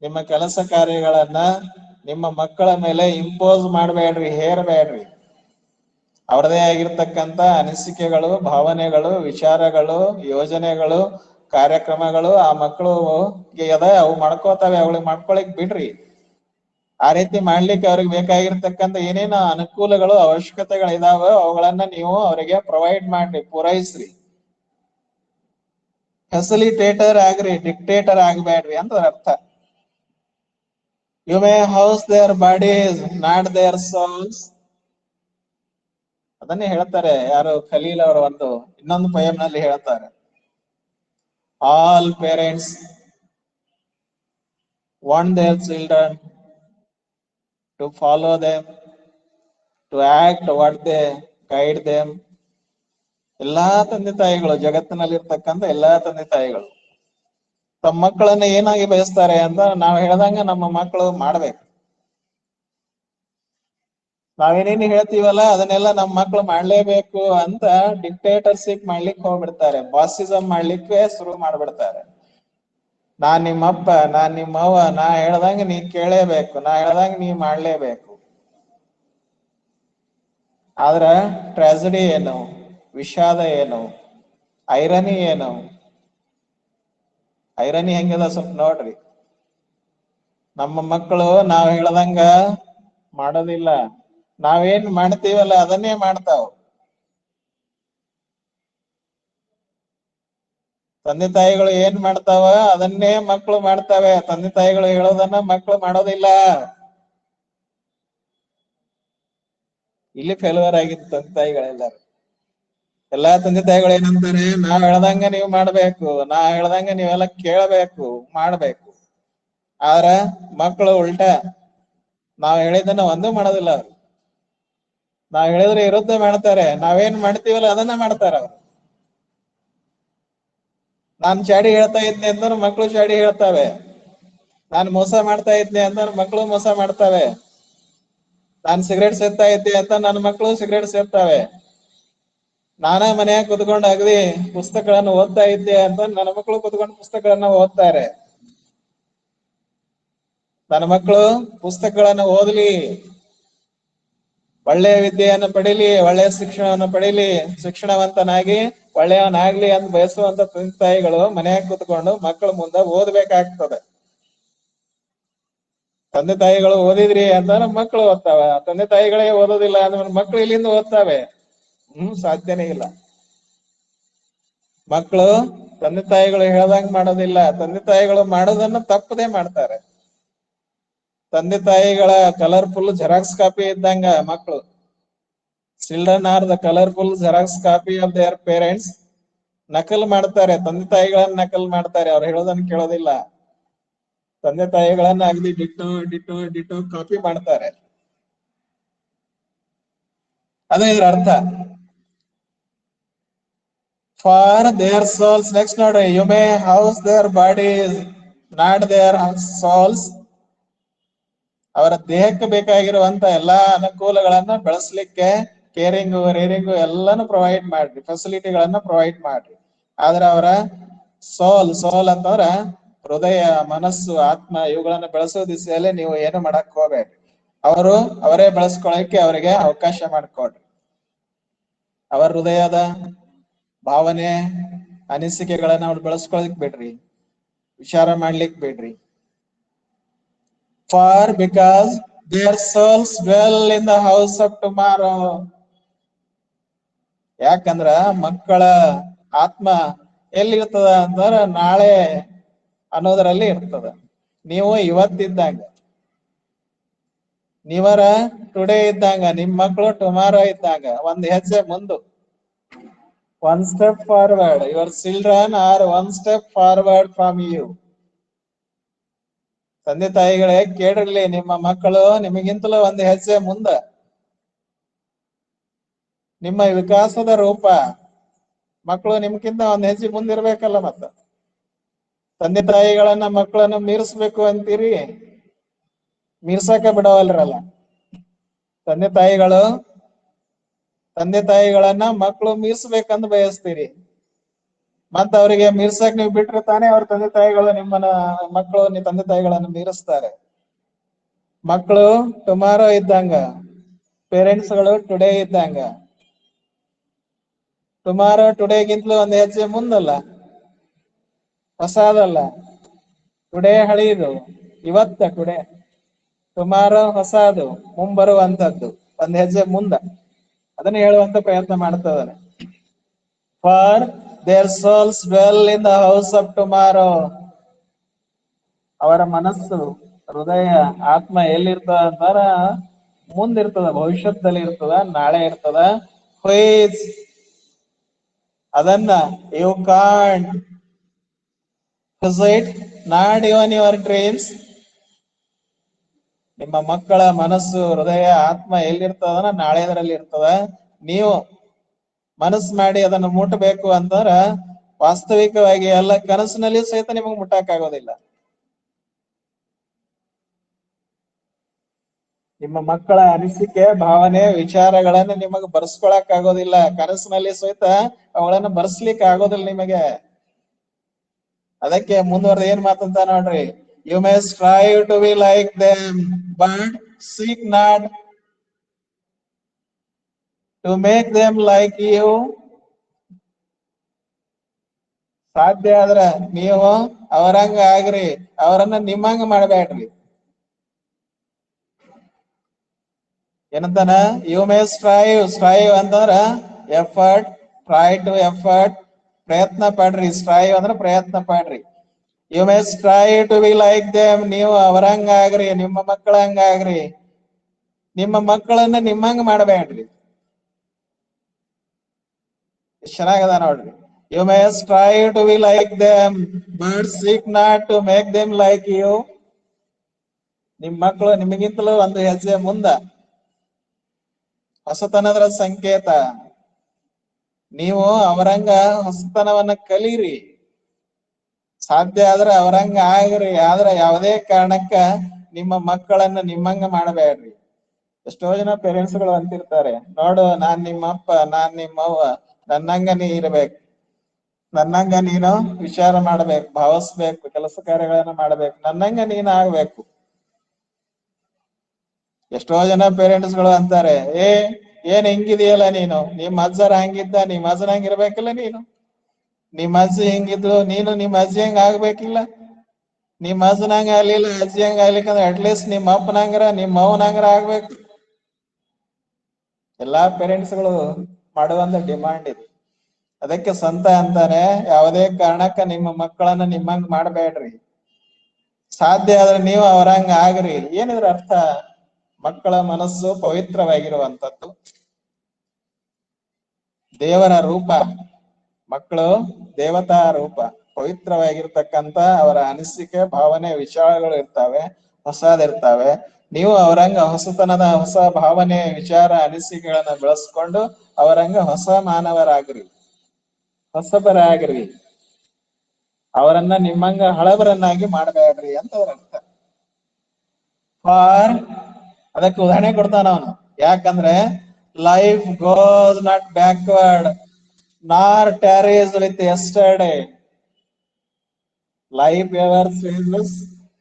ನಿಮ್ಮ ಕೆಲಸ ಕಾರ್ಯಗಳನ್ನ ನಿಮ್ಮ ಮಕ್ಕಳ ಮೇಲೆ ಇಂಪೋಸ್ ಮಾಡಬೇಡ್ರಿ, ಹೇರಬೇಡ್ರಿ. ಅವ್ರದೇ ಆಗಿರ್ತಕ್ಕಂತ ಅನಿಸಿಕೆಗಳು, ಭಾವನೆಗಳು, ವಿಚಾರಗಳು, ಯೋಜನೆಗಳು, ಕಾರ್ಯಕ್ರಮಗಳು ಆ ಮಕ್ಕಳು ಅವು ಮಾಡ್ಕೋತಾವೆ. ಅವಳಿಗೆ ಮಾಡ್ಕೊಳಿಕ್ ಬಿಡ್ರಿ. ಆ ರೀತಿ ಮಾಡ್ಲಿಕ್ಕೆ ಅವ್ರಿಗೆ ಬೇಕಾಗಿರ್ತಕ್ಕಂಥ ಏನೇನು ಅನುಕೂಲಗಳು, ಅವಶ್ಯಕತೆಗಳು ಇದಾವೆ ಅವುಗಳನ್ನ ನೀವು ಅವರಿಗೆ ಪ್ರೊವೈಡ್ ಮಾಡ್ರಿ, ಪೂರೈಸ್ರಿ. ಫೆಸಿಲಿಟೇಟರ್ ಆಗ್ರಿ, ಡಿಕ್ಟೇಟರ್ ಆಗ್ಬೇಡ್ರಿ ಅಂತ ಅರ್ಥ. You may house their bodies not their souls. ಅದನ್ನೇ ಹೇಳ್ತಾರೆ ಯಾರು, ಖಲೀಲ್ ಅವರ ಒಂದು ಇನ್ನೊಂದು ಪಯಂ ನಲ್ಲಿ ಹೇಳ್ತಾರೆ. All parents want their children to follow them, to act what they guide them. ಎಲ್ಲಾ ತಂದೆ ತಾಯಿಗಳು, ಜಗತ್ತಿನಲ್ಲಿರ್ತಕ್ಕಂಥ ಎಲ್ಲಾ ತಂದೆ ತಾಯಿಗಳು ತಮ್ಮ ಮಕ್ಕಳನ್ನ ಏನಾಗಿ ಬಯಸ್ತಾರೆ ಅಂತ ನಾವು ಹೇಳ್ದಂಗ ನಮ್ಮ ಮಕ್ಕಳು ಮಾಡ್ಬೇಕು. ನಾವೇನೇನು ಹೇಳ್ತೀವಲ್ಲ ಅದನ್ನೆಲ್ಲ ನಮ್ಮ ಮಕ್ಕಳು ಮಾಡ್ಲೇಬೇಕು ಅಂತ ಡಿಕ್ಟೇಟರ್ಶಿಪ್ ಮಾಡ್ಲಿಕ್ಕೆ ಹೋಗ್ಬಿಡ್ತಾರೆ, ಬಾಸಿಸಂ ಮಾಡ್ಲಿಕ್ಕೆ ಶುರು ಮಾಡ್ಬಿಡ್ತಾರೆ. ನಾನ್ ನಿಮ್ಮಪ್ಪ, ನಾನ್ ನಿಮ್ಮವ್ವ, ನಾ ಹೇಳ್ದಂಗ ನೀ ಕೇಳೇಬೇಕು, ನಾ ಹೇಳ್ದಂಗ ನೀ ಮಾಡ್ಲೇಬೇಕು. ಆದ್ರ ಟ್ರಾಜಿಡಿ ಏನು, ವಿಷಾದ ಏನು, ಐರನಿ ಏನು, ಐರನಿ ಹೆಂಗದ ಸ್ವಲ್ಪ ನೋಡ್ರಿ. ನಮ್ಮ ಮಕ್ಕಳು ನಾವ್ ಹೇಳ್ದಂಗ ಮಾಡೋದಿಲ್ಲ, ನಾವೇನ್ ಮಾಡ್ತೀವಲ್ಲ ಅದನ್ನೇ ಮಾಡ್ತಾವ್. ತಂದೆ ತಾಯಿಗಳು ಏನ್ ಮಾಡ್ತಾವ ಅದನ್ನೇ ಮಕ್ಕಳು ಮಾಡ್ತಾವೆ. ತಂದೆ ತಾಯಿಗಳು ಹೇಳೋದನ್ನ ಮಕ್ಕಳು ಮಾಡೋದಿಲ್ಲ. ಇಲ್ಲಿ ಫೇಲ್ಯೂರ್ ಆಗಿತ್ತು ತಂದೆ ತಾಯಿಗಳೆಲ್ಲಾರು. ಎಲ್ಲಾ ತಂದೆ ತಾಯಿಗಳು ಏನಂತಾರೆ, ನಾವ್ ಹೇಳ್ದಂಗ ನೀವ್ ಮಾಡ್ಬೇಕು, ನಾ ಹೇಳ್ದಂಗ ನೀವೆಲ್ಲ ಕೇಳಬೇಕು, ಮಾಡ್ಬೇಕು. ಆದ್ರ ಮಕ್ಕಳು ಉಲ್ಟಾ, ನಾವ್ ಹೇಳಿದ್ದನ್ನ ಒಂದೂ ಮಾಡೋದಿಲ್ಲ ಅವ್ರು. ನಾವ್ ಹೇಳಿದ್ರೆ ವಿರುದ್ಧ ಮಾಡ್ತಾರೆ, ನಾವೇನ್ ಮಾಡ್ತೀವಲ್ಲ ಅದನ್ನ ಮಾಡ್ತಾರ ಅವ್ರು. ನಾನ್ ಚಾಡಿ ಹೇಳ್ತಾ ಇದ್ನಿ ಅಂದ್ರ ಮಕ್ಳು ಚಾಡಿ ಹೇಳ್ತಾವೆ. ನಾನ್ ಮೋಸ ಮಾಡ್ತಾ ಇದ್ನಿ ಅಂದ್ರ ಮಕ್ಳು ಮೋಸ ಮಾಡ್ತಾವೆ. ನಾನ್ ಸಿಗರೇಟ್ ಸೇದ್ತಾ ಇದ್ದೆ ಅಂತ ನನ್ನ ಮಕ್ಳು ಸಿಗರೇಟ್ ಸೇದ್ತಾವೆ. ನಾನ ಮನ್ಯಾಗ ಕುತ್ಕೊಂಡ್ ಅಗದಿ ಪುಸ್ತಕಗಳನ್ನು ಓದ್ತಾ ಇದ್ದೆ ಅಂತ ನನ್ನ ಮಕ್ಕಳು ಕುತ್ಕೊಂಡು ಪುಸ್ತಕಗಳನ್ನ ಓದ್ತಾರೆ. ನನ್ನ ಮಕ್ಕಳು ಪುಸ್ತಕಗಳನ್ನು ಓದ್ಲಿ, ಒಳ್ಳೆಯ ವಿದ್ಯೆಯನ್ನು ಪಡೀಲಿ, ಒಳ್ಳೆಯ ಶಿಕ್ಷಣವನ್ನು ಪಡೀಲಿ, ಶಿಕ್ಷಣವಂತನಾಗಿ ಒಳ್ಳೆಯವನಾಗ್ಲಿ ಅಂತ ಬಯಸುವಂತ ತಂದೆ ತಾಯಿಗಳು ಮನ್ಯಾಗ ಕುತ್ಕೊಂಡು ಮಕ್ಕಳ ಮುಂದೆ ಓದ್ಬೇಕಾಗ್ತದೆ. ತಂದೆ ತಾಯಿಗಳು ಓದಿದ್ರಿ ಅಂತ ಮಕ್ಕಳು ಓದ್ತಾವ, ತಂದೆ ತಾಯಿಗಳೇ ಓದೋದಿಲ್ಲ ಅಂದ್ರೆ ಮಕ್ಕಳು ಇಲ್ಲಿಂದ ಓದ್ತಾವೆ? ಸಾಧ್ಯನೇ ಇಲ್ಲ. ಮಕ್ಕಳು ತಂದೆ ತಾಯಿಗಳು ಹೇಳ್ದಂಗ್ ಮಾಡೋದಿಲ್ಲ, ತಂದೆ ತಾಯಿಗಳು ಮಾಡೋದನ್ನ ತಪ್ಪದೇ ಮಾಡ್ತಾರೆ. ತಂದೆ ತಾಯಿಗಳ ಕಲರ್ಫುಲ್ ಜೆರಾಕ್ಸ್ ಕಾಪಿ ಇದ್ದಂಗ ಮಕ್ಕಳು. Children are the colourful xerox copy of their parents. ನಕಲ್ ಮಾಡ್ತಾರೆ, ತಂದೆ ತಾಯಿಗಳನ್ನ ನಕಲ್ ಮಾಡ್ತಾರೆ, ಅವ್ರು ಹೇಳೋದನ್ನ ಕೇಳೋದಿಲ್ಲ. ತಂದೆ ತಾಯಿಗಳನ್ನ ಅಗದಿ ಡಿಟ್ಟೋ ಡಿಟ್ಟೋ ಡಿಟ್ಟೋ ಕಾಪಿ ಮಾಡ್ತಾರೆ. ಅದೇ ಇದ್ರ ಅರ್ಥ. ಫಾರ್ ದೇರ್ ಸೋಲ್ಸ್, ನೆಕ್ಸ್ಟ್ ನೋಡ್ರಿ, you may house their bodies not their souls. ಅವರ ದೇಹಕ್ಕೆ ಬೇಕಾಗಿರುವಂತ ಎಲ್ಲಾ ಅನುಕೂಲಗಳನ್ನ ಬೆಳೆಸಲಿಕ್ಕೆ ಕೇರಿಂಗು ರೇರಿಂಗು ಎಲ್ಲಾನು ಪ್ರೊವೈಡ್ ಮಾಡ್ರಿ, ಫೆಸಿಲಿಟಿಗಳನ್ನ ಪ್ರೊವೈಡ್ ಮಾಡ್ರಿ. ಆದ್ರೆ ಅವರ ಸೋಲ್ ಅಂತಂದ್ರ ಹೃದಯ, ಮನಸ್ಸು, ಆತ್ಮ ಇವುಗಳನ್ನ ಬೆಳೆಸೋ ದಿಸೆಯಲ್ಲಿ ನೀವು ಏನು ಮಾಡಕ್ ಹೋಗ್ಬೇಡ್ರಿ. ಅವರು ಅವರೇ ಬೆಳೆಸ್ಕೊಳಕ್ಕೆ ಅವರಿಗೆ ಅವಕಾಶ ಮಾಡಿಕೊಡ್ರಿ. ಅವರ ಹೃದಯದ ಭಾವನೆ, ಅನಿಸಿಕೆಗಳನ್ನ ಅವ್ರು ಬೆಳೆಸ್ಕೊಳಕ್ ಬಿಡ್ರಿ, ವಿಚಾರ ಮಾಡ್ಲಿಕ್ ಬಿಡ್ರಿ. For because their souls dwell in the house of tomorrow. ಯಾಕಂದ್ರ ಮಕ್ಕಳ ಆತ್ಮ ಎಲ್ಲಿರ್ತದ ಅಂದ್ರ ನಾಳೆ ಅನ್ನೋದ್ರಲ್ಲಿ ಇರ್ತದ. ನೀವು ಇವತ್ತಿದ್ದಂಗ, ನೀವರ ಟುಡೇ ಇದ್ದಂಗ, ನಿಮ್ ಮಕ್ಕಳು ಟುಮಾರೋ ಇದ್ದಂಗ. ಒಂದ್ ಹೆಜ್ಜೆ ಮುಂದು, one step forward. Your children are one step forward from you. ತಂದೆ ತಾಯಿಗಳೇ ಕೇಳಿರ್ಲಿ, ನಿಮ್ಮ ಮಕ್ಕಳು ನಿಮಗಿಂತಲೂ ಒಂದು ಹೆಜ್ಜೆ ಮುಂದ. ನಿಮ್ಮ ವಿಕಾಸದ ರೂಪ ಮಕ್ಕಳು ನಿಮ್ಗಿಂತ ಒಂದ್ ಹೆಜ್ಜೆ ಮುಂದಿರ್ಬೇಕಲ್ಲ. ಮತ್ತ ತಂದೆ ತಾಯಿಗಳನ್ನ ಮಕ್ಕಳನ್ನ ಮೀರಿಸ್ಬೇಕು ಅಂತೀರಿ, ಮೀರ್ಸಕ ಬಿಡವಲ್ರಲ್ಲ. ತಂದೆ ತಾಯಿಗಳನ್ನ ಮಕ್ಕಳು ಮೀರ್ಸ್ಬೇಕಂತ ಬಯಸ್ತೀರಿ, ಮತ್ತ ಅವರಿಗೆ ಮೀರ್ಸಕ್ ನೀವು ಬಿಟ್ರೆ ತಾನೇ ಅವ್ರ ತಂದೆ ತಾಯಿಗಳು ಮಕ್ಕಳು ತಂದೆ ತಾಯಿಗಳನ್ನು ಮೀರಿಸ್ತಾರೆ. ಮಕ್ಕಳು ಟುಮಾರೋ ಇದ್ದಂಗ, ಪೇರೆಂಟ್ಸ್ ಗಳು ಟುಡೇ ಇದ್ದಂಗ. ಟುಮಾರೋ ಟುಡೇಗಿಂತಲೂ ಒಂದ್ ಹೆಜ್ಜೆ ಮುಂದಲ್ಲ, ಹೊಸದಲ್ಲ. ಟುಡೇ ಹಳೀದು, ಇವತ್ತ ಟುಡೇ. ಟುಮಾರೋ ಹೊಸದು, ಮುಂಬರುವಂತದ್ದು, ಒಂದ್ ಹೆಜ್ಜೆ ಮುಂದ. ಅದನ್ನ ಹೇಳುವಂತ ಪ್ರಯತ್ನ ಮಾಡ್ತದಾನೆ. For their souls dwell in the house of tomorrow. ಅವರ ಮನಸ್ಸು, ಹೃದಯ, ಆತ್ಮ ಎಲ್ಲಿರ್ತದ ಅಂತಾರ ಮುಂದಿರ್ತದ, ಭವಿಷ್ಯದಲ್ಲಿ ಇರ್ತದ, ನಾಳೆ ಇರ್ತದ. ಹುಯಿಸ್ ಅದನ್ನ you can't visit not even your dreams. ನಿಮ್ಮ ಮಕ್ಕಳ ಮನಸ್ಸು, ಹೃದಯ, ಆತ್ಮ ಎಲ್ಲಿರ್ತದ ನಾಳೆದರಲ್ಲಿ ಇರ್ತದ. ನೀವು ಮನಸ್ಸು ಮಾಡಿ ಅದನ್ನು ಮುಟ್ಟಬೇಕು ಅಂತಂದ್ರ ವಾಸ್ತವಿಕವಾಗಿ ಎಲ್ಲ ಕನಸಿನಲ್ಲಿ ಸಹಿತ ನಿಮಗೆ ಮುಟ್ಟಕ್ಕಾಗೋದಿಲ್ಲ. ನಿಮ್ಮ ಮಕ್ಕಳ ಅನಿಸಿಕೆ, ಭಾವನೆ, ವಿಚಾರಗಳನ್ನ ನಿಮಗೆ ಬರ್ಸ್ಕೊಳಕ್ ಆಗೋದಿಲ್ಲ. ಕನಸಿನಲ್ಲಿ ಸಹಿತ ಅವುಗಳನ್ನ ಬರ್ಸ್ಲಿಕ್ಕೆ ಆಗೋದಿಲ್ಲ ನಿಮಗೆ. ಅದಕ್ಕೆ ಮುಂದುವರೆದ ಏನ್ ಮಾತಂತ ನೋಡ್ರಿ, you may strive to be like them but seek not to make them like you. ಸಾಧ್ಯ ಆದ್ರ ನೀವು ಅವರಂಗ ಆಗ್ರಿ, ಅವರನ್ನ ನಿಮ್ಮಂಗ ಮಾಡಬೇಡ್ರಿ. ಏನಂತಾನ, ಯು ಮೇ ಸ್ಟ್ರೈವ್, ಸ್ಟ್ರೈವ್ ಅಂತಂದ್ರ ಎಫರ್ಟ್, ಟ್ರೈ ಟು ಎಫರ್ಟ್, ಪ್ರಯತ್ನ ಪಡ್ರಿ. ಸ್ಟ್ರೈವ್ ಅಂದ್ರೆ ಪ್ರಯತ್ನ ಪಡ್ರಿ. You may strive to be like them, ನೀವು ಅವರಂಗ ಆಗ್ರಿ, ನಿಮ್ಮ ಮಕ್ಕಳಂಗ ಆಗ್ರಿ, ನಿಮ್ಮ ಮಕ್ಕಳನ್ನ ನಿಮ್ಮಂಗ ಮಾಡಬೇಡ್ರಿ. ಚೆನ್ನಾಗದ ನೋಡ್ರಿ. You may strive to be like them but seek not to make them like you. ನಿಮ್ ಮಕ್ಕಳು ನಿಮಗಿಂತಲೂ ಒಂದು ಹೆಜ್ಜೆ ಮುಂದ. ಹೊಸತನದ ಸಂಕೇತ. ನೀವು ಅವರಂಗ ಹೊಸತನವನ್ನ ಕಲೀರಿ. ಸಾಧ್ಯ ಆದ್ರೆ ಅವರಂಗ ಆಗ್ರಿ. ಆದ್ರ ಯಾವುದೇ ಕಾರಣಕ್ಕ ನಿಮ್ಮ ಮಕ್ಕಳನ್ನ ನಿಮ್ಮಂಗ ಮಾಡಬೇಡ್ರಿ. ಎಷ್ಟೋ ಜನ ಪೇರೆಂಟ್ಸ್ ಗಳು ಅಂತಿರ್ತಾರೆ, ನೋಡು ನಾನ್ ನಿಮ್ಮ ಅಪ್ಪ, ನಾನ್ ನಿಮ್ಮವ್ವ, ನನ್ನಂಗ ನೀ ಇರ್ಬೇಕು, ನನ್ನಂಗ ನೀನು ವಿಚಾರ ಮಾಡ್ಬೇಕು, ಭಾವಿಸ್ಬೇಕು, ಕೆಲಸ ಕಾರ್ಯಗಳನ್ನ ಮಾಡ್ಬೇಕು, ನನ್ನಂಗ ನೀನ್ ಆಗ್ಬೇಕು. ಎಷ್ಟೋ ಜನ ಪೇರೆಂಟ್ಸ್ ಗಳು ಅಂತಾರೆ, ಏನ್ ಹಿಂಗಿದೆಯಲ್ಲ ನೀನು, ನಿಮ್ ಅಜ್ಜರ ಹಂಗಿದ್ದ, ನಿಮ್ ಅಜ್ಜನ ಹಂಗಿರ್ಬೇಕಲ್ಲ ನೀನು, ನಿಮ್ ಅಜ್ಜಿ ಹಿಂಗಿದ್ರು ನೀನು ನಿಮ್ ಅಜ್ಜಿ ಹಂಗ ಆಗ್ಬೇಕಿಲ್ಲ. ನಿಮ್ ಅಜ್ಜನಂಗ ಆಗ್ಲಿಲ್ಲ, ಅಜ್ಜಿ ಹಂಗ ಆಗ್ಲಿಕ್ಕಂದ್ರೆ ಅಟ್ಲೀಸ್ಟ್ ನಿಮ್ ಅಪ್ಪನಂಗರ ನಿಮ್ ಅವ್ವನಂಗರ ಆಗ್ಬೇಕು. ಎಲ್ಲಾ ಪೇರೆಂಟ್ಸ್ ಗಳು ಮಾಡುವಂತ ಡಿಮಾಂಡ್ ಇದೆ. ಅದಕ್ಕೆ ಸಂತ ಅಂತಾನೆ, ಯಾವುದೇ ಕಾರಣಕ್ಕ ನಿಮ್ಮ ಮಕ್ಕಳನ್ನ ನಿಮ್ಮಂಗ್ ಮಾಡಬೇಡ್ರಿ. ಸಾಧ್ಯ ಆದ್ರೆ ನೀವು ಅವರಂಗ ಆಗ್ರಿ. ಏನಿದ್ರ ಅರ್ಥ, ಮಕ್ಕಳ ಮನಸ್ಸು ಪವಿತ್ರವಾಗಿರುವಂತದ್ದು, ದೇವರ ರೂಪ. ಮಕ್ಕಳು ದೇವತಾ ರೂಪ, ಪವಿತ್ರವಾಗಿರ್ತಕ್ಕಂತ ಅವರ ಅನಿಸಿಕೆ, ಭಾವನೆ, ವಿಚಾರಗಳು ಇರ್ತವೆ, ಹೊಸದಿರ್ತವೆ. ನೀವು ಅವರಂಗ ಹೊಸತನದ ಹೊಸ ಭಾವನೆ, ವಿಚಾರ, ಅನಿಸಿಕೆಗಳನ್ನ ಬೆಳೆಸ್ಕೊಂಡು ಅವರಂಗ ಹೊಸ ಮಾನವರಾಗ್ರಿ, ಹೊಸಬರಾಗ್ರಿ. ಅವರನ್ನ ನಿಮ್ಮಂಗ ಹಳಬರನ್ನಾಗಿ ಮಾಡಬೇಡ್ರಿ ಅಂತ ಅವ್ರ ಅರ್ಥ. ಫಾರ್, ಅದಕ್ಕೆ ಉದಾಹರಣೆ ಕೊಡ್ತಾನ ಅವನು. ಯಾಕಂದ್ರೆ life goes not backward nor tarries with yesterday, life ever changes,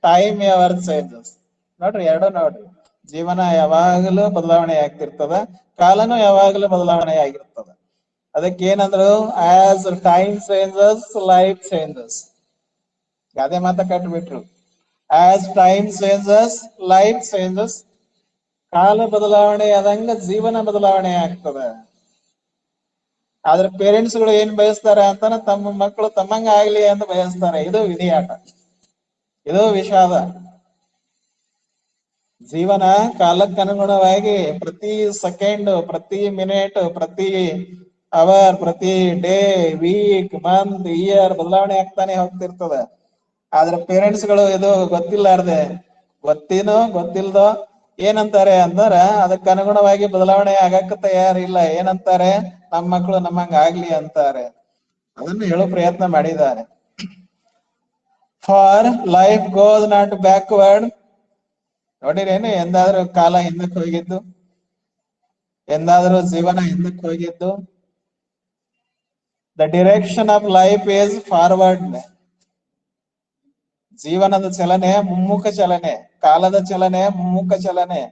time ever changes. ನೋಡ್ರಿ, ಎರಡು ನೋಡ್ರಿ. ಜೀವನ ಯಾವಾಗಲೂ ಬದಲಾವಣೆ ಆಗ್ತಿರ್ತದ, ಕಾಲನು ಯಾವಾಗಲೂ ಬದಲಾವಣೆ ಆಗಿರ್ತದ. ಅದಕ್ಕೆ ಏನಂದ್ರು, as time changes life changes. ಅದೇ ಮಾತ ಕಟ್ಬಿಟ್ರು. As time changes life changes. ಕಾಲ ಬದಲಾವಣೆ ಆದಂಗ ಜೀವನ ಬದಲಾವಣೆ ಆಗ್ತದ. ಆದ್ರೆ ಪೇರೆಂಟ್ಸ್ ಗಳು ಏನ್ ಬಯಸ್ತಾರೆ ಅಂತಾನೆ, ತಮ್ಮ ಮಕ್ಕಳು ತಮ್ಮಂಗ ಆಗ್ಲಿ ಅಂತ ಬಯಸ್ತಾರೆ. ಇದು ವಿಧಿಯಾಟ, ಇದು ವಿಷಾದ. ಜೀವನ ಕಾಲಕ್ಕನುಗುಣವಾಗಿ ಪ್ರತಿ ಸೆಕೆಂಡ್, ಪ್ರತಿ ಮಿನಿಟ್, ಪ್ರತಿ ಅವರ್, ಪ್ರತಿ ಡೇ, ವೀಕ್, ಮಂತ್, ಇಯರ್ ಬದಲಾವಣೆ ಆಗ್ತಾನೆ ಹೋಗ್ತಿರ್ತದ. ಆದ್ರೆ ಪೇರೆಂಟ್ಸ್ ಗಳು ಇದು ಗೊತ್ತಿಲ್ಲಾರ್ದೆ, ಗೊತ್ತಿಲ್ದೋ ಏನಂತಾರೆ ಅಂತಾರ, ಅದಕ್ಕೆ ಅನುಗುಣವಾಗಿ ಬದಲಾವಣೆ ಆಗಕ್ಕೆ ತಯಾರಿಲ್ಲ. ಏನಂತಾರೆ, ನಮ್ಮ ಮಕ್ಕಳು ನಮ್ಮಂಗ ಆಗ್ಲಿ ಅಂತಾರೆ. ಅದನ್ನು ಹೇಳೋ ಪ್ರಯತ್ನ ಮಾಡಿದ್ದಾರೆ. For life goes not backward. ನೋಡಿರೇನು ಎಂದಾದ್ರೂ ಕಾಲ ಹಿಂದಕ್ಕೆ ಹೋಗಿದ್ದು? ಎಂದಾದ್ರೂ ಜೀವನ ಹಿಂದಕ್ಕೆ ಹೋಗಿದ್ದು? The direction of life is forward. ಜೀವನದ ಚಲನೆ ಮುಮ್ಮುಖ ಚಲನೆ, ಕಾಲದ ಚಲನೆ ಮುಮ್ಮುಖ ಚಲನೆ.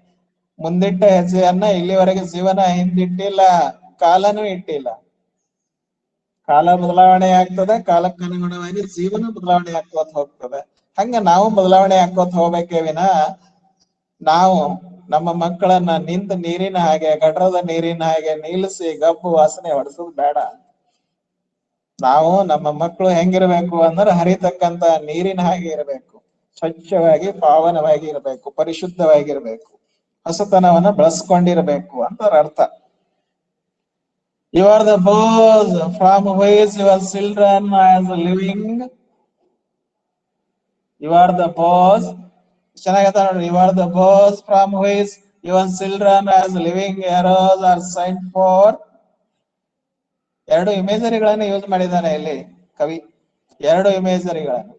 ಮುಂದಿಟ್ಟ ಹೆಜ್ಜೆಯನ್ನ ಇಲ್ಲಿವರೆಗೆ ಜೀವನ ಹಿಂದಿಟ್ಟಿಲ್ಲ, ಕಾಲನೂ ಇಟ್ಟಿಲ್ಲ. ಕಾಲ ಬದಲಾವಣೆ ಆಗ್ತದೆ, ಕಾಲಕ್ಕನುಗುಣವಾಗಿ ಜೀವನ ಬದಲಾವಣೆ ಆಗ್ಕೋತ ಹೋಗ್ತದೆ. ಹಂಗ ನಾವು ಬದಲಾವಣೆ ಆಗ್ಕೋತ ಹೋಗ್ಬೇಕೇ ವಿನ, ನಾವು ನಮ್ಮ ಮಕ್ಕಳನ್ನ ನಿಂತ ನೀರಿನ ಹಾಗೆ, ಗಟ್ರದ ನೀರಿನ ಹಾಗೆ ನಿಲ್ಲಿಸಿ ಗಬ್ಬು ವಾಸನೆ ಹೊಡೆಸೋದು ಬೇಡ. ನಾವು ನಮ್ಮ ಮಕ್ಕಳು ಹೆಂಗಿರ್ಬೇಕು ಅಂದ್ರೆ, ಹರಿತಕ್ಕಂತ ನೀರಿನ ಹಾಗೆ ಇರಬೇಕು, ಸ್ವಚ್ಛವಾಗಿ, ಪಾವನವಾಗಿ ಇರಬೇಕು, ಪರಿಶುದ್ಧವಾಗಿರ್ಬೇಕು, ಹೊಸತನವನ್ನ ಬೆಳೆಸ್ಕೊಂಡಿರ್ಬೇಕು ಅಂತ ಅರ್ಥ. You are the boss from which your children is living. You are the boss. ಚೆನ್ನಾಗತ್ತ ನೋಡ್ರಿ. You are the boss from which your children is living. Arrows are sent for. ಎರಡು ಇಮೇಜರಿಗಳನ್ನು ಯೂಸ್ ಮಾಡಿದ್ದಾನೆ ಇಲ್ಲಿ ಕವಿ. ಎರಡು ಇಮೇಜರಿಗಳನ್ನು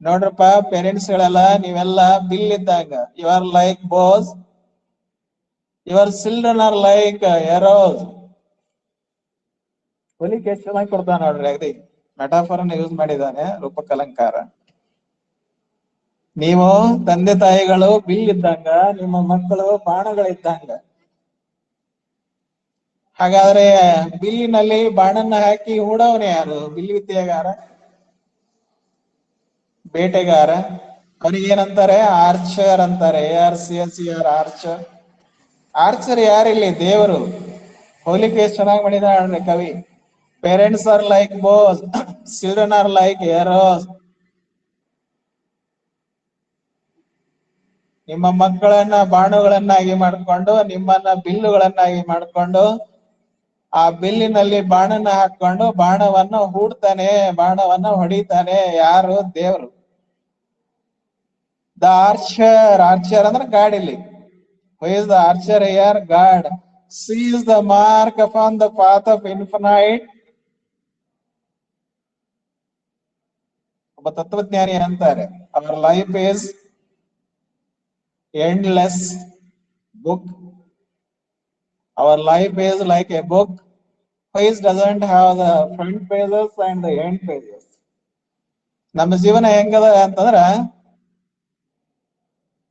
ನೋಡ್ರಪ್ಪ. ಪೇರೆಂಟ್ಸ್ ಗಳೆಲ್ಲ ನೀವೆಲ್ಲ ಬಿಲ್ ಇದ್ದಾಗ, you are like bows, your children are like arrows. ಹೋಲಿಕೆ ಎಷ್ಟು ಚೆನ್ನಾಗಿ ಕೊಡ್ತಾನ ನೋಡ್ರಿ. ಅಗದಿ ಮೆಟಾಫರ್ ಅನ್ನು ಯೂಸ್ ಮಾಡಿದ್ದಾನೆ ರೂಪಕಲಂಕಾರ. ನೀವು ತಂದೆ ತಾಯಿಗಳು ಬಿಲ್ ಇದ್ದಂಗ, ನಿಮ್ಮ ಮಕ್ಕಳು ಬಾಣಗಳಿದ್ದಂಗ. ಹಾಗಾದ್ರೆ ಬಿಲ್ಲಿನಲ್ಲಿ ಬಾಣನ್ನ ಹಾಕಿ ಹೂಡವನೇ ಯಾರು? ಬಿಲ್ ವಿದ್ಯೆಗಾರ, ಬೇಟೆಗಾರ. ಅವನಿಗೇನಂತಾರೆ? ಆರ್ಚರ್ ಅಂತಾರೆ. ARCHER, archer. ಆರ್ಚರ್ ಯಾರಿಲ್ಲಿ? ದೇವರು. ಹೋಲಿಕೆ ಎಷ್ಟು ಚೆನ್ನಾಗಿ ಮಾಡಿದ ಕವಿ. Parents are like bows, children are like arrows. ನಿಮ್ಮ ಮಕ್ಕಳನ್ನ ಬಾಣುಗಳನ್ನಾಗಿ ಮಾಡಿಕೊಂಡು, ನಿಮ್ಮನ್ನ ಬಿಲ್ಲುಗಳನ್ನಾಗಿ ಮಾಡಿಕೊಂಡು, ಆ ಬಿಲ್ಲಿನಲ್ಲಿ ಬಾಣನ್ನ ಹಾಕೊಂಡು ಬಾಣವನ್ನು ಹೂಡ್ತಾನೆ, ಬಾಣವನ್ನ ಹೊಡಿತಾನೆ. ಯಾರು? ದೇವರು. ದ ಆರ್ಚರ್, ಆರ್ಚರ್ ಅಂದ್ರೆ ಗಾಡ್ ಇಲ್ಲಿ. Who is the archer here? God. Sees the mark upon the path of infinite. ಒಬ್ಬ ತತ್ವಜ್ಞಾನಿ ಅಂತಾರೆ, our life is endless book. Our life is like a book which doesn't have the front pages and the end pages. ನಮ್ಮ ಜೀವನ ಹೆಂಗದ ಅಂತಂದ್ರ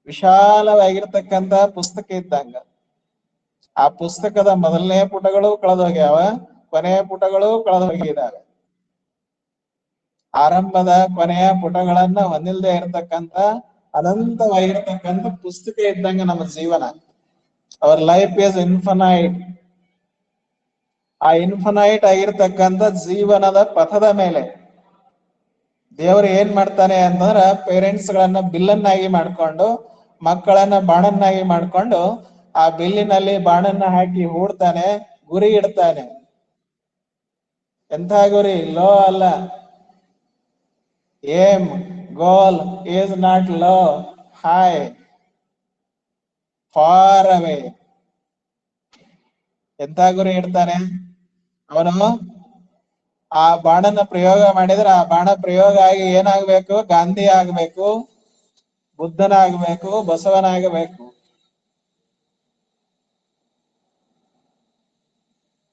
ವಿಶಾಲವಾಗಿರ್ತಕ್ಕಂತ ಪುಸ್ತಕ ಇದ್ದಂಗ. ಆ ಪುಸ್ತಕದ ಮೊದಲನೇ ಪುಟಗಳು ಕಳೆದೋಗ್ಯಾವ, ಕೊನೆಯ ಪುಟಗಳು ಕಳೆದೋಗಿದ್ದಾವೆ. ಆರಂಭದ ಕೊನೆಯ ಪುಟಗಳನ್ನ ಹೊಂದಿಲ್ದೇ ಇರತಕ್ಕಂತ ಅನಂತವಾಗಿರ್ತಕ್ಕಂಥ ಪುಸ್ತಕ ಇದ್ದಂಗ ನಮ್ಮ ಜೀವನ. Our life is infinite. ಆ ಇನ್ಫನೈಟ್ ಆಗಿರ್ತಕ್ಕಂಥ ಜೀವನದ ಪಥದ ಮೇಲೆ ದೇವರು ಏನ್ ಮಾಡ್ತಾನೆ ಅಂತಂದ್ರ, ಪೇರೆಂಟ್ಸ್ ಗಳನ್ನ ಬಿಲ್ಲನ್ನಾಗಿ ಮಾಡ್ಕೊಂಡು, ಮಕ್ಕಳನ್ನ ಬಾಣನ್ನಾಗಿ ಮಾಡ್ಕೊಂಡು, ಆ ಬಿಲ್ಲಿನಲ್ಲಿ ಬಾಣನ್ನ ಹಾಕಿ ಹೂಡ್ತಾನೆ, ಗುರಿ ಇಡ್ತಾನೆ. ಎಂಥ ಗುರಿ? ಲೋ ಅಲ್ಲ. Aim, goal is not low, high, far away. ಎಂಥ ಗುರಿ ಇಡ್ತಾನೆ ಅವನು? ಆ ಬಾಣನ ಪ್ರಯೋಗ ಮಾಡಿದ್ರೆ ಆ ಬಾಣ ಪ್ರಯೋಗ ಆಗಿ ಏನಾಗ್ಬೇಕು? ಗಾಂಧಿ ಆಗ್ಬೇಕು, ಬುದ್ಧನಾಗಬೇಕು, ಬಸವನಾಗಬೇಕು.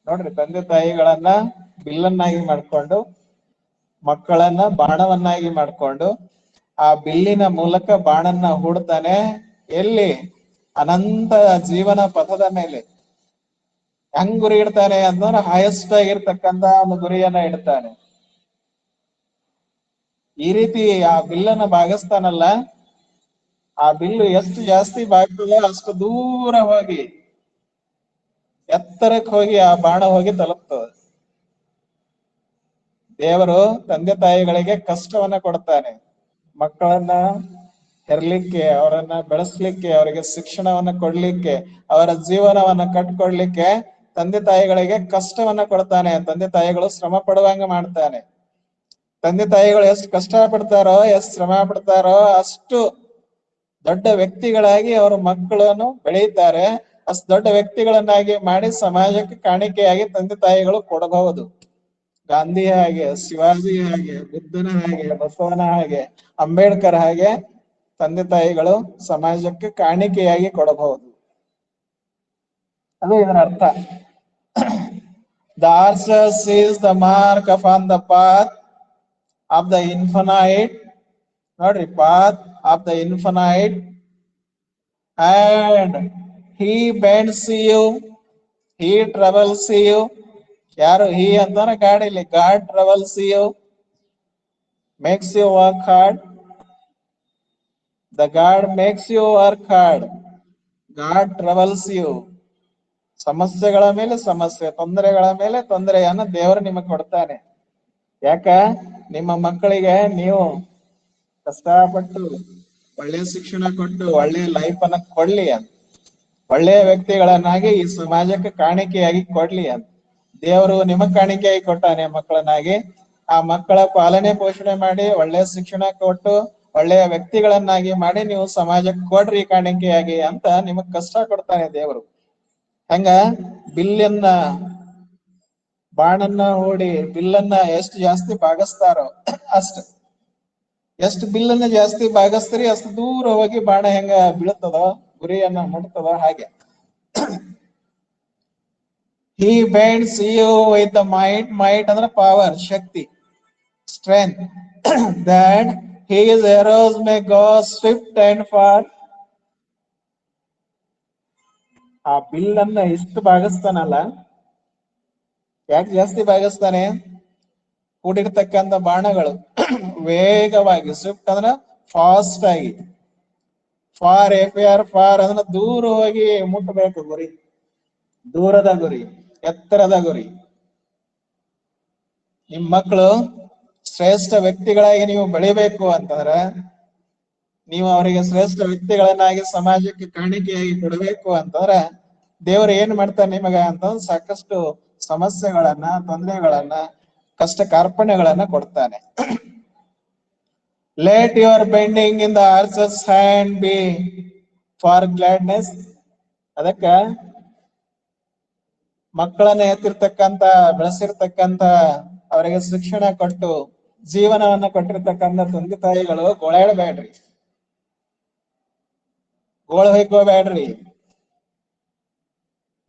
ನೋಡ್ರಿ, ತಂದೆ ತಾಯಿಗಳನ್ನ ಬಿಲ್ಲನ್ನಾಗಿ ಮಾಡ್ಕೊಂಡು, ಮಕ್ಕಳನ್ನ ಬಾಣವನ್ನಾಗಿ ಮಾಡ್ಕೊಂಡು, ಆ ಬಿಲ್ಲಿನ ಮೂಲಕ ಬಾಣನ್ನ ಹೂಡ್ತಾನೆ. ಎಲ್ಲಿ? ಅನಂತ ಜೀವನ ಪಥದ ಮೇಲೆ. ಹೆಂಗ್ ಗುರಿ ಇಡ್ತಾನೆ ಅಂತಂದ್ರೆ ಹೈಯೆಸ್ಟ್ ಆಗಿರ್ತಕ್ಕಂತ ಒಂದು ಗುರಿಯನ್ನ ಇಡ್ತಾನೆ. ಈ ರೀತಿ ಆ ಬಿಲ್ಲನ್ನ ಬಾಗಿಸ್ತಾನಲ್ಲ, ಆ ಬಿಲ್ಲು ಎಷ್ಟು ಜಾಸ್ತಿ ಬಾಗ್ತದೋ ಅಷ್ಟು ದೂರ ಹೋಗಿ, ಎತ್ತರಕ್ಕೆ ಹೋಗಿ ಆ ಬಾಣ ಹೋಗಿ ತಲುಪ್ತದೆ. ದೇವರು ತಂದೆ ತಾಯಿಗಳಿಗೆ ಕಷ್ಟವನ್ನ ಕೊಡ್ತಾನೆ. ಮಕ್ಕಳನ್ನ ಹೆರ್ಲಿಕ್ಕೆ, ಅವರನ್ನ ಬೆಳೆಸ್ಲಿಕ್ಕೆ, ಅವರಿಗೆ ಶಿಕ್ಷಣವನ್ನ ಕೊಡ್ಲಿಕ್ಕೆ, ಅವರ ಜೀವನವನ್ನ ಕಟ್ಕೊಡ್ಲಿಕ್ಕೆ ತಂದೆ ತಾಯಿಗಳಿಗೆ ಕಷ್ಟವನ್ನ ಕೊಡ್ತಾನೆ. ತಂದೆ ತಾಯಿಗಳು ಶ್ರಮ ಪಡುವಂಗ ಮಾಡ್ತಾನೆ. ತಂದೆ ತಾಯಿಗಳು ಎಷ್ಟು ಕಷ್ಟ ಪಡ್ತಾರೋ, ಎಷ್ಟು ಶ್ರಮ ಪಡ್ತಾರೋ ಅಷ್ಟು ದೊಡ್ಡ ವ್ಯಕ್ತಿಗಳಾಗಿ ಅವರ ಮಕ್ಕಳನ್ನು ಬೆಳೆಯುತ್ತಾರೆ. ಅಷ್ಟು ದೊಡ್ಡ ವ್ಯಕ್ತಿಗಳನ್ನಾಗಿ ಮಾಡಿ ಸಮಾಜಕ್ಕೆ ಕಾಣಿಕೆಯಾಗಿ ತಂದೆ ತಾಯಿಗಳು ಕೊಡಬಹುದು. ಗಾಂಧಿ ಹಾಗೆ, ಶಿವಾಜಿ ಹಾಗೆ, ಬುದ್ಧನ ಹಾಗೆ, ಬಸವನ ಹಾಗೆ, ಅಂಬೇಡ್ಕರ್ ಹಾಗೆ ತಂದೆ ತಾಯಿಗಳು ಸಮಾಜಕ್ಕೆ ಕಾಣಿಕೆಯಾಗಿ ಕೊಡಬಹುದು. ಅದು ಇದರ ಅರ್ಥ. The archer sees the mark upon the path of the infinite. ನೋಡ್ರಿ, path of the infinite, and he bends you, he troubles you. ಯಾರು he ಅಂತಾನೆ? ಗಾಡ್ ಇಲ್ಲಿ. God troubles you, makes you work hard. The God makes you work hard. God troubles you. ಸಮಸ್ಯೆಗಳ ಮೇಲೆ ಸಮಸ್ಯೆ, ತೊಂದರೆಗಳ ಮೇಲೆ ತೊಂದರೆಯನ್ನ ದೇವರು ನಿಮಗೆ ಕೊಡ್ತಾನೆ. ಯಾಕ? ನಿಮ್ಮ ಮಕ್ಕಳಿಗೆ ನೀವು ಕಷ್ಟಪಟ್ಟು ಒಳ್ಳೆ ಶಿಕ್ಷಣ ಕೊಟ್ಟು ಒಳ್ಳೆ ಲೈಫ್ ಅನ್ನ ಕೊಡ್ಲಿ ಅಂತ, ಒಳ್ಳೆಯ ವ್ಯಕ್ತಿಗಳನ್ನಾಗಿ ಈ ಸಮಾಜಕ್ಕೆ ಕಾಣಿಕೆಯಾಗಿ ಕೊಡ್ಲಿ ಅಂತ ದೇವರು ನಿಮಗ್ ಕಾಣಿಕೆಯಾಗಿ ಕೊಟ್ಟಾನೆ ಮಕ್ಕಳನ್ನಾಗಿ. ಆ ಮಕ್ಕಳ ಪಾಲನೆ ಪೋಷಣೆ ಮಾಡಿ, ಒಳ್ಳೆಯ ಶಿಕ್ಷಣ ಕೊಟ್ಟು, ಒಳ್ಳೆಯ ವ್ಯಕ್ತಿಗಳನ್ನಾಗಿ ಮಾಡಿ ನೀವು ಸಮಾಜಕ್ಕೆ ಕೊಡ್ರಿ ಕಾಣಿಕೆಯಾಗಿ ಅಂತ ನಿಮಗ್ ಕಷ್ಟ ಕೊಡ್ತಾನೆ ದೇವರು. ಹಂಗ ಬಿಲ್ಲನ್ನ, ಬಾಣನ್ನ ಹೂಡಿ ಬಿಲ್ಲನ್ನ ಎಷ್ಟು ಜಾಸ್ತಿ ಬಾಗಿಸ್ತಾರೋ ಅಷ್ಟು, ಎಷ್ಟು ಬಿಲ್ಲನ್ನ ಜಾಸ್ತಿ ಬಾಗಿಸ್ತೀರಿ ಅಷ್ಟು ದೂರ ಹೋಗಿ ಬಾಣ ಹೆಂಗ ಬೀಳ್ತದೋ, ಗುರಿಯನ್ನ ಮುಟ್ತದೋ ಹಾಗೆ. He bends you with the might. Might ಅಂದ್ರೆ power, Shakti. strength that his arrows may go swift and far. ಆ ಬಿಲ್ ಅನ್ನ ಇಷ್ಟು ಭಾಗಿಸ್ತಾನಲ್ಲ, ಯಾಕೆ ಜಾಸ್ತಿ ಭಾಗಿಸ್ತಾನೆ? ಕೂಡಿರ್ತಕ್ಕಂಥ ಬಾಣಗಳು ವೇಗವಾಗಿ, ಸ್ವಿಫ್ಟ್ ಅಂದ್ರೆ ಫಾಸ್ಟ್ ಆಗಿ, ಫಾರ್ ಎಫ್ ಫಾರ್ ಅಂದ್ರೆ ದೂರ ಹೋಗಿ ಮುಟ್ಟಬೇಕು ಗುರಿ, ದೂರದ ಗುರಿ, ಎತ್ತರದ ಗುರಿ. ನಿಮ್ ಮಕ್ಕಳು ಶ್ರೇಷ್ಠ ವ್ಯಕ್ತಿಗಳಾಗಿ ನೀವು ಬೆಳಿಬೇಕು ಅಂತಂದ್ರ, ನೀವು ಅವರಿಗೆ ಶ್ರೇಷ್ಠ ವ್ಯಕ್ತಿಗಳನ್ನಾಗಿ ಸಮಾಜಕ್ಕೆ ಕಾಣಿಕೆಯಾಗಿ ಕೊಡಬೇಕು ಅಂತಂದ್ರ ದೇವರು ಏನ್ ಮಾಡ್ತಾನೆ ನಿಮಗ ಅಂತಂದ್ರೆ ಸಾಕಷ್ಟು ಸಮಸ್ಯೆಗಳನ್ನ, ತೊಂದರೆಗಳನ್ನ, ಕಷ್ಟ ಕಾರ್ಪಣ್ಯಗಳನ್ನ ಕೊಡ್ತಾನೆ. Let your bending in the archer's hand be for gladness. ಅದಕ್ಕ ಮಕ್ಕಳನ್ನ ಎತ್ತಿರ್ತಕ್ಕಂತ, ಬೆಳೆಸಿರ್ತಕ್ಕಂತ, ಅವರಿಗೆ ಶಿಕ್ಷಣ ಕೊಟ್ಟು ಜೀವನವನ್ನ ಕೊಟ್ಟಿರ್ತಕ್ಕಂಥ ತಂದೆ ತಾಯಿಗಳು ಗೋಳಾಡಬೇಡ್ರಿ, ಗೋಳು ಹೊಯ್ಕೋಬೇಡ್ರಿ.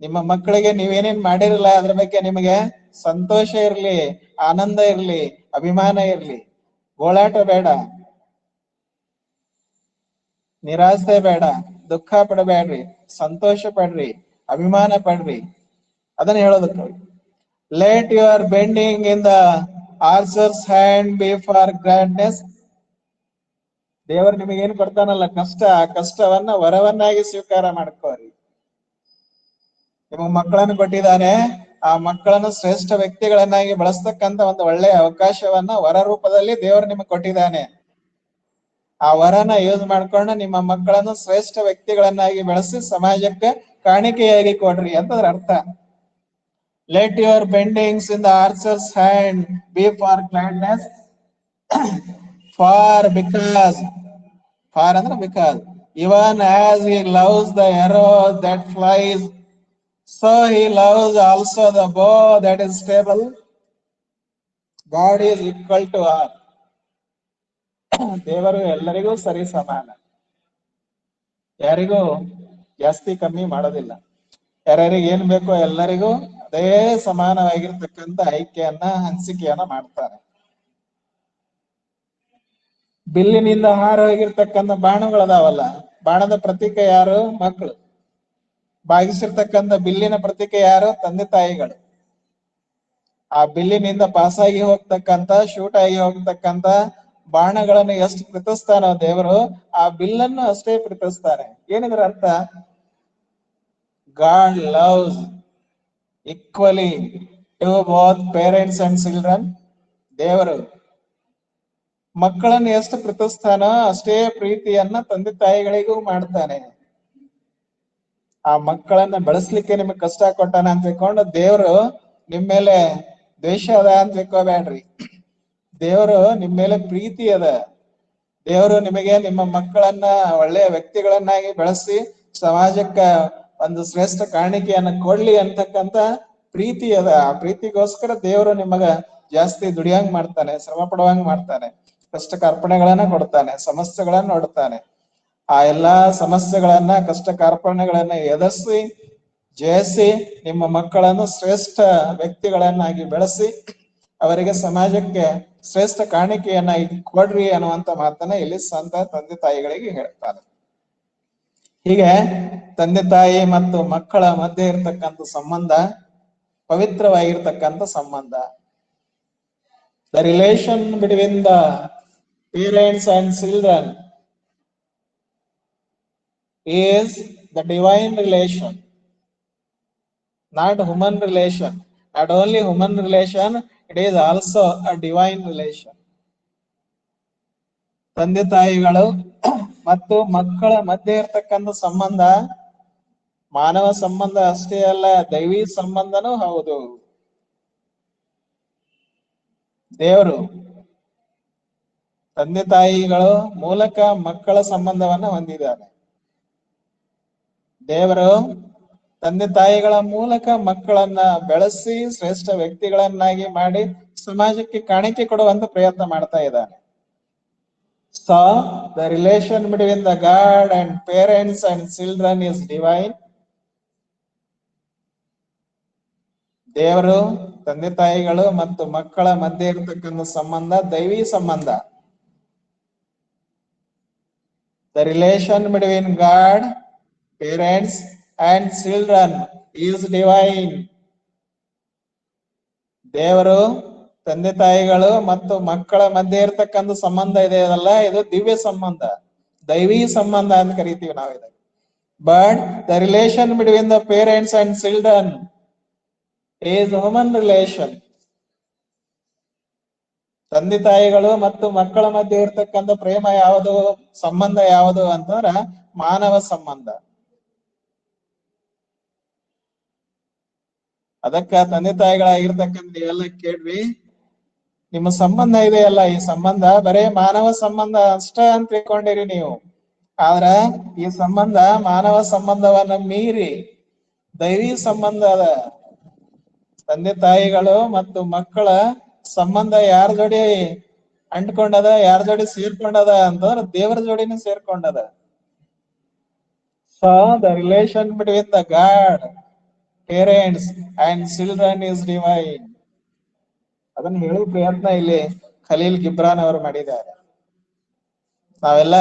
ನಿಮ್ಮ ಮಕ್ಕಳಿಗೆ ನೀವೇನೇನ್ ಮಾಡಿರಲ್ಲ ಅದ್ರ ಬಗ್ಗೆ ನಿಮಗೆ ಸಂತೋಷ ಇರ್ಲಿ, ಆನಂದ ಇರ್ಲಿ, ಅಭಿಮಾನ ಇರ್ಲಿ. ಗೋಳಾಟ ಬೇಡ, ನಿರಾಸೆ ಬೇಡ, ದುಃಖ ಪಡಬೇಡ್ರಿ, ಸಂತೋಷ ಪಡ್ರಿ, ಅಭಿಮಾನ ಪಡ್ರಿ. ಅದನ್ನ ಹೇಳೋದಕ್ಕೆ let your bending in the archer's hand be for grandness. ದೇವರು ನಿಮಗೆ ಏನ್ ಕೊಡ್ತಾನಲ್ಲ ಕಷ್ಟ, ಆ ಕಷ್ಟವನ್ನ ವರವನ್ನಾಗಿ ಸ್ವೀಕಾರ ಮಾಡ್ಕೋರಿ. ನಿಮಗೆ ಮಕ್ಕಳನ್ನು ಕೊಟ್ಟಿದ್ದಾನೆ, ಆ ಮಕ್ಕಳನ್ನು ಶ್ರೇಷ್ಠ ವ್ಯಕ್ತಿಗಳನ್ನಾಗಿ ಬಳಸ್ತಕ್ಕಂತ ಒಂದು ಒಳ್ಳೆಯ ಅವಕಾಶವನ್ನ ವರ ರೂಪದಲ್ಲಿ ದೇವರು ನಿಮಗೆ ಕೊಟ್ಟಿದ್ದಾನೆ. ಆ ವರನ ಯೂಸ್ ಮಾಡ್ಕೊಂಡು ನಿಮ್ಮ ಮಕ್ಕಳನ್ನು ಶ್ರೇಷ್ಠ ವ್ಯಕ್ತಿಗಳನ್ನಾಗಿ ಬೆಳೆಸಿ ಸಮಾಜಕ್ಕೆ ಕಾಣಿಕೆಯಾಗಿ ಕೊಡ್ರಿ ಅಂತದ್ರ ಅರ್ಥ. Let your bendings in the archer's hand be for gladness, for because, for ಅಂದ್ರೆ because, even as he loves the arrow that flies, so he loves also the bow that is stable. God is equal to all. ದೇವರು ಎಲ್ಲರಿಗೂ ಸರಿ ಸಮಾನ, ಯಾರಿಗೂ ಜಾಸ್ತಿ ಕಮ್ಮಿ ಮಾಡೋದಿಲ್ಲ. ಯಾರ್ಯಾರಿಗೆ ಏನ್ ಬೇಕೋ ಎಲ್ಲರಿಗೂ ಅದೇ ಸಮಾನವಾಗಿರ್ತಕ್ಕಂಥ ಐಕ್ಯನ್ನ, ಹಂಚಿಕೆಯನ್ನ ಮಾಡ್ತಾರೆ. ಬಿಲ್ಲಿನಿಂದ ಹಾರ ಹೋಗಿರ್ತಕ್ಕಂಥ ಬಾಣಗಳದಾವಲ್ಲ, ಬಾಣದ ಪ್ರತೀಕ ಯಾರು? ಮಕ್ಕಳು. ಬಾಗಿಸಿರ್ತಕ್ಕಂಥ ಬಿಲ್ಲಿನ ಪ್ರತೀಕ ಯಾರು? ತಂದೆ ತಾಯಿಗಳು. ಆ ಬಿಲ್ಲಿನಿಂದ ಪಾಸಾಗಿ ಹೋಗ್ತಕ್ಕಂಥ, ಶೂಟ್ ಆಗಿ ಹೋಗ್ತಕ್ಕಂಥ ಬಾಣಗಳನ್ನು ಎಷ್ಟು ಪ್ರೀತಿಸ್ತಾನೋ ದೇವರು, ಆ ಬಿಲ್ಲನ್ನು ಅಷ್ಟೇ ಪ್ರೀತಿಸ್ತಾನೆ. ಏನಿದ್ರ ಅರ್ಥ? God loves equally to both parents and children. ದೇವರು ಮಕ್ಕಳನ್ನು ಎಷ್ಟು ಪ್ರೀತಿಸ್ತಾನೋ ಅಷ್ಟೇ ಪ್ರೀತಿಯನ್ನ ತಂದೆ ತಾಯಿಗಳಿಗೂ ಮಾಡ್ತಾನೆ. ಆ ಮಕ್ಕಳನ್ನ ಬೆಳೆಸ್ಲಿಕ್ಕೆ ನಿಮಗೆ ಕಷ್ಟ ಕೊಟ್ಟಾನ ಅಂತ ತಿಳ್ಕೊಂಡು ದೇವರು ನಿಮ್ ಮೇಲೆ ದ್ವೇಷ ಅದ ಅಂತ ತಿಳ್ಕೋಬೇಡ್ರಿ. ದೇವರು ನಿಮ್ ಮೇಲೆ ಪ್ರೀತಿ ಅದ. ದೇವರು ನಿಮಗೆ ನಿಮ್ಮ ಮಕ್ಕಳನ್ನ ಒಳ್ಳೆಯ ವ್ಯಕ್ತಿಗಳನ್ನಾಗಿ ಬೆಳೆಸಿ ಸಮಾಜಕ್ಕ ಒಂದು ಶ್ರೇಷ್ಠ ಕಾಣಿಕೆಯನ್ನ ಕೊಡ್ಲಿ ಅಂತಕ್ಕಂತ ಪ್ರೀತಿ ಅದ. ಆ ಪ್ರೀತಿಗೋಸ್ಕರ ದೇವರು ನಿಮಗ ಜಾಸ್ತಿ ದುಡಿಯಂಗ್ ಮಾಡ್ತಾನೆ, ಶ್ರಮ ಪಡುವಂಗ್ ಮಾಡ್ತಾನೆ, ಕಷ್ಟ ಕಾರ್ಪಣ್ಯಗಳನ್ನ ಕೊಡ್ತಾನೆ, ಸಮಸ್ಯೆಗಳನ್ನ ನೋಡ್ತಾನೆ. ಆ ಎಲ್ಲಾ ಸಮಸ್ಯೆಗಳನ್ನ, ಕಷ್ಟ ಕಾರ್ಪಣ್ಯಗಳನ್ನ ಎದುರಿಸಿ ಜಯಿಸಿ ನಿಮ್ಮ ಮಕ್ಕಳನ್ನು ಶ್ರೇಷ್ಠ ವ್ಯಕ್ತಿಗಳನ್ನಾಗಿ ಬೆಳೆಸಿ ಅವರಿಗೆ ಸಮಾಜಕ್ಕೆ ಶ್ರೇಷ್ಠ ಕಾಣಿಕೆಯನ್ನ ಕೊಡ್ರಿ ಅನ್ನುವಂತ ಮಾತನ್ನ ಇಲ್ಲಿ ಸಂತ ತಂದೆ ತಾಯಿಗಳಿಗೆ ಹೇಳ್ತಾರೆ. ಹೀಗೆ ತಂದೆ ತಾಯಿ ಮತ್ತು ಮಕ್ಕಳ ಮಧ್ಯೆ ಇರ್ತಕ್ಕಂಥ ಸಂಬಂಧ ಪವಿತ್ರವಾಗಿರ್ತಕ್ಕಂಥ ಸಂಬಂಧ. The relation between the parents and children is the divine relation, not human relation. Not only human relation, it is also a divine relation. ತಂದೆ ತಾಯಿಗಳು ಮತ್ತು ಮಕ್ಕಳ ಮಧ್ಯೆ ಇರ್ತಕ್ಕಂಥ ಸಂಬಂಧ ಮಾನವ ಸಂಬಂಧ ಅಷ್ಟೇ ಅಲ್ಲ, ದೈವಿ ಸಂಬಂಧನೂ ಹೌದು. ದೇವರು ತಂದೆ ತಾಯಿಗಳು ಮೂಲಕ ಮಕ್ಕಳ ಸಂಬಂಧವನ್ನ ಹೊಂದಿದ್ದಾರೆ. ದೇವರು ತಂದೆ ತಾಯಿಗಳ ಮೂಲಕ ಮಕ್ಕಳನ್ನ ಬೆಳೆಸಿ ಶ್ರೇಷ್ಠ ವ್ಯಕ್ತಿಗಳನ್ನಾಗಿ ಮಾಡಿ ಸಮಾಜಕ್ಕೆ ಕಾಣಿಕೆ ಕೊಡುವಂತ ಪ್ರಯತ್ನ ಮಾಡ್ತಾ ಇದ್ದಾನೆ. So the relation between the god and parents and children is divine. ದೇವರು ತಂದೆ ತಾಯಿಗಳು ಮತ್ತು ಮಕ್ಕಳ ಮಧ್ಯೆ ಇರತಕ್ಕಂಥ ಸಂಬಂಧ ದೈವಿ ಸಂಬಂಧ. The relation between god, parents and children is divine. ದೇವರು, ತಂದೆ ತಾಯಿಗಳು ಮತ್ತು ಮಕ್ಕಳ ಮಧ್ಯೆ ಇರತಕ್ಕಂಥ ಸಂಬಂಧ ಇದೆ ಅದಲ್ಲ, ಇದು ದಿವ್ಯ ಸಂಬಂಧ, ದೈವಿ ಸಂಬಂಧ ಅಂತ ಕರಿತೀವಿ ನಾವು ಇದಕ್ಕೆ. But the relation between the parents and children is human relation. ತಂದೆ ತಾಯಿಗಳು ಮತ್ತು ಮಕ್ಕಳ ಮಧ್ಯೆ ಇರ್ತಕ್ಕಂಥ ಪ್ರೇಮ ಯಾವುದು, ಸಂಬಂಧ ಯಾವುದು ಅಂತಂದ್ರ ಮಾನವ ಸಂಬಂಧ. ಅದಕ್ಕ ತಂದೆ ತಾಯಿಗಳಾಗಿರ್ತಕ್ಕಂಥ ನೀವೆಲ್ಲ ಕೇಳ್ವಿ, ನಿಮ್ಮ ಸಂಬಂಧ ಇದೆಯಲ್ಲ, ಈ ಸಂಬಂಧ ಬರೇ ಮಾನವ ಸಂಬಂಧ ಅಷ್ಟ ಅಂತ ತಿಳ್ಕೊಂಡಿರಿ ನೀವು. ಆದ್ರ ಈ ಸಂಬಂಧ ಮಾನವ ಸಂಬಂಧವನ್ನ ಮೀರಿ ದೈವಿ ಸಂಬಂಧ ಅದ. ತಂದೆ ತಾಯಿಗಳು ಮತ್ತು ಮಕ್ಕಳ ಸಂಬಂಧ ಯಾರ ಜೋಡಿ ಅಂಟ್ಕೊಂಡದ, ಯಾರ ಜೋಡಿ ಸೇರ್ಕೊಂಡದ ಅಂತಂದ್ರ ದೇವರ ಜೋಡಿನ ಸೇರ್ಕೊಂಡದ. So the relation between the God, parents and children is divine. ಅದನ್ನ ಹೇಳುವ ಪ್ರಯತ್ನ ಇಲ್ಲಿ ಖಲೀಲ್ ಗಿಬ್ರಾನ್ ಅವರು ಮಾಡಿದ್ದಾರೆ. ನಾವೆಲ್ಲ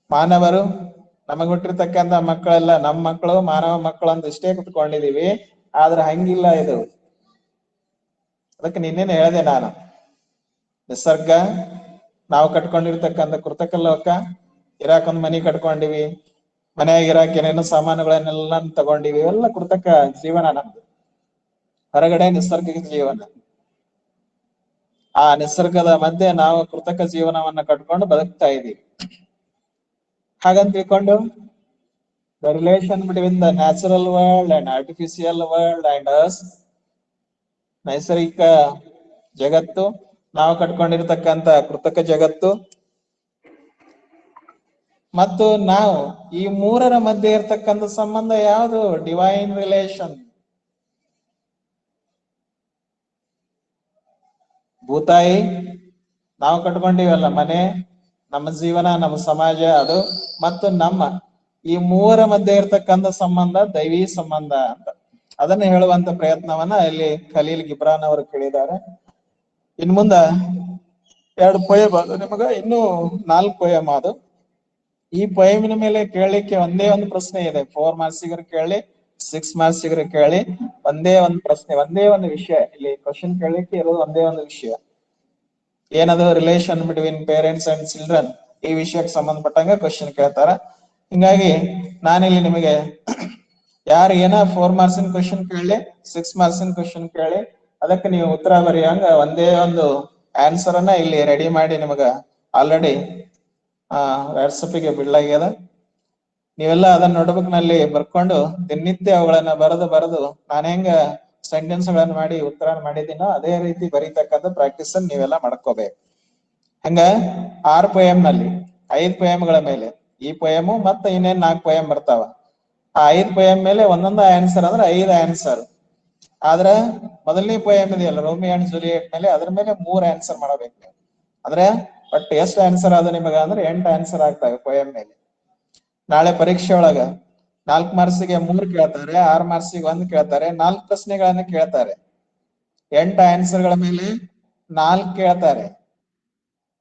ಮಾನವರು, ನಮಗ್ ಹುಟ್ಟಿರ್ತಕ್ಕಂಥ ಮಕ್ಕಳೆಲ್ಲ ನಮ್ಮ ಮಕ್ಕಳು, ಮಾನವ ಮಕ್ಕಳು ಅಂತ ಇಷ್ಟೇ ಕುತ್ಕೊಂಡಿದೀವಿ. ಆದ್ರೆ ಹಂಗಿಲ್ಲ ಇದು. ಅದಕ್ಕೆ ನಿನ್ನೇನು ಹೇಳಿದೆ ನಾನು, ನಿಸರ್ಗ, ನಾವು ಕಟ್ಕೊಂಡಿರ್ತಕ್ಕಂಥ ಕೃತಕ ಲೋಕ, ಇರಾಕೊಂದ್ ಮನಿ ಕಟ್ಕೊಂಡಿವಿ, ಮನೆಯಾಗ ಇರಾಕ ಏನೇನೋ ಸಾಮಾನುಗಳನ್ನೆಲ್ಲ ತಗೊಂಡಿವಿ, ಇವೆಲ್ಲ ಕೃತಕ ಜೀವನ ನಮ್ದು. ಹೊರಗಡೆ ನಿಸರ್ಗಿಕ ಜೀವನ. ಆ ನಿಸರ್ಗದ ಮಧ್ಯೆ ನಾವು ಕೃತಕ ಜೀವನವನ್ನ ಕಟ್ಕೊಂಡು ಬದುಕ್ತಾ ಇದೀವಿ. ಹಾಗಂತ ತಿಳ್ಕೊಂಡು the relation between the natural world and artificial world and us, ನೈಸರ್ಗಿಕ ಜಗತ್ತು, ನಾವು ಕಟ್ಕೊಂಡಿರ್ತಕ್ಕಂಥ ಕೃತಕ ಜಗತ್ತು ಮತ್ತು ನಾವು, ಈ ಮೂರರ ಮಧ್ಯೆ ಇರ್ತಕ್ಕಂಥ ಸಂಬಂಧ ಯಾವುದು? Divine relation. ಭೂತಾಯಿ, ನಾವು ಕಟ್ಕೊಂಡಿವಲ್ಲ ಮನೆ, ನಮ್ಮ ಜೀವನ, ನಮ್ಮ ಸಮಾಜ, ಅದು ಮತ್ತು ನಮ್ಮ ಈ ಮೂವರ ಮಧ್ಯೆ ಇರ್ತಕ್ಕಂಥ ಸಂಬಂಧ ದೈವಿ ಸಂಬಂಧ ಅಂತ. ಅದನ್ನ ಹೇಳುವಂತ ಪ್ರಯತ್ನವನ್ನ ಇಲ್ಲಿ ಖಲೀಲ್ ಗಿಬ್ರಾನ್ ಅವರು ಕೇಳಿದ್ದಾರೆ. ಇನ್ ಮುಂದ 2 ಪೊಯಮ್ ಅದು, ನಿಮಗ ಇನ್ನೂ 4 ಪೊಯಮ್ ಅದು. ಈ ಪೊಯಮಿನ ಮೇಲೆ ಕೇಳಲಿಕ್ಕೆ ಒಂದೇ ಒಂದು ಪ್ರಶ್ನೆ ಇದೆ. 4 ಮಾರ್ಕ್ಸಿಗರು ಕೇಳಿ, 6 ಮಾರ್ಕ್ಸಿಗರು ಕೇಳಿ, ಒಂದೇ ಒಂದು ಪ್ರಶ್ನೆ, ಒಂದೇ ಒಂದು ವಿಷಯ ಇಲ್ಲಿ ಕ್ವಶನ್ ಕೇಳಲಿಕ್ಕೆ ಇರೋದು ಒಂದೇ ಒಂದು ವಿಷಯ. ಏನದು? Relation between parents and children. ಈ ವಿಷಯಕ್ಕೆ ಸಂಬಂಧಪಟ್ಟಂಗ ಕ್ವಶನ್ ಕೇಳ್ತಾರ. ಹಿಂಗಾಗಿ ನಾನಿಲ್ಲಿ ನಿಮಗೆ ಯಾರು ಏನ 4 ಮಾರ್ಕ್ಸಿನ ಕ್ವಶನ್ ಕೇಳಿ, 6 ಮಾರ್ಕ್ಸಿನ ಕ್ವಶನ್ ಕೇಳಿ, ಅದಕ್ಕೆ ನೀವು ಉತ್ತರ ಬರೆಯಂಗ ಒಂದೇ ಒಂದು ಆನ್ಸರ್ ಅನ್ನ ಇಲ್ಲಿ ರೆಡಿ ಮಾಡಿ ನಿಮಗ ಆಲ್ರೆಡಿ ವಾಟ್ಸಪ್ಗೆ ಬಿಡ್ಲಾಗ್ಯದ. ನೀವೆಲ್ಲ ಅದನ್ನ ನೋಟ್ಬುಕ್ ನಲ್ಲಿ ಬರ್ಕೊಂಡು ದಿನನಿತ್ಯ ಅವುಗಳನ್ನ ಬರೆದು ನಾನು ಹೆಂಗ ಸೆಂಟೆನ್ಸ್ ಗಳನ್ನ ಮಾಡಿ ಉತ್ತರ ಮಾಡಿದ್ದೀನೋ ಅದೇ ರೀತಿ ಬರೀತಕ್ಕಂಥ ಪ್ರಾಕ್ಟೀಸ್ ಅನ್ನು ನೀವೆಲ್ಲ ಮಾಡ್ಕೋಬೇಕು. ಹಂಗ 6 ಪೊಯಮ್ ನಲ್ಲಿ 5 ಪೊಯಮ್ಗಳ ಮೇಲೆ, ಈ ಪೊಯಮು ಮತ್ತೆ ಇನ್ನೇನ್ 4 ಪೊಯಮ್ ಬರ್ತಾವ. ಆ 5 ಪೊಯಮ್ ಮೇಲೆ ಒಂದೊಂದು ಆನ್ಸರ್ ಅಂದ್ರೆ 5 ಆನ್ಸರ್. ಆದ್ರ ಮೊದಲನೇ ಪೊಯಮ್ ಇದೆಯಲ್ಲ, ರೋಮಿಯೋ ಅಂಡ್ ಜೂಲಿಯೆಟ್ ಮೇಲೆ, ಅದ್ರ ಮೇಲೆ 3 ಆನ್ಸರ್ ಮಾಡಬೇಕು. ಅಂದ್ರೆ ಬಟ್ ಎಷ್ಟು ಆನ್ಸರ್ ಆದ ನಿಮಗ ಅಂದ್ರೆ 8 ಆನ್ಸರ್ ಆಗ್ತವೆ ಪೊಯಮ್ ಮೇಲೆ. ನಾಳೆ ಪರೀಕ್ಷೆ ಒಳಗ 4 ಮಾರ್ಕ್ಸಿಗೆ 3 ಕೇಳ್ತಾರೆ, 6 ಮಾರ್ಕ್ಸಿಗೆ 1 ಕೇಳ್ತಾರೆ, 4 ಪ್ರಶ್ನೆಗಳನ್ನ ಕೇಳ್ತಾರೆ. 8 ಆನ್ಸರ್ಗಳ ಮೇಲೆ 4 ಕೇಳ್ತಾರೆ.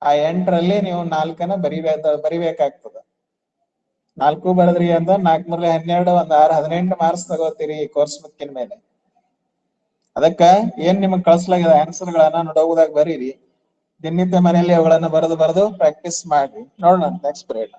ಆ 8ರಲ್ಲಿ ನೀವು 4 ಬರಿಬೇಕಾಗ್ತದ. 4 ಬರದ್ರಿ ಅಂತ 4 3 12, 1 6 18 ಮಾರ್ಕ್ಸ್ ತಗೋತೀರಿ ಈ ಕೋರ್ಸ್ ಬುಕ್ಕಿನ ಮೇಲೆ. ಅದಕ್ಕ ಏನ್ ನಿಮಗ್ ಕಳ್ಸಲಾಗಿದೆ ಆನ್ಸರ್ ಗಳನ್ನ ನೋಡೋದಾಗ ಬರೀರಿ. ದಿನನಿತ್ಯ ಮನೆಯಲ್ಲಿ ಅವುಗಳನ್ನ ಬರೆದು ಪ್ರಾಕ್ಟೀಸ್ ಮಾಡ್ರಿ. ನೋಡೋಣ ನೆಕ್ಸ್ಟ್ ಪೀರಿಯಡ್.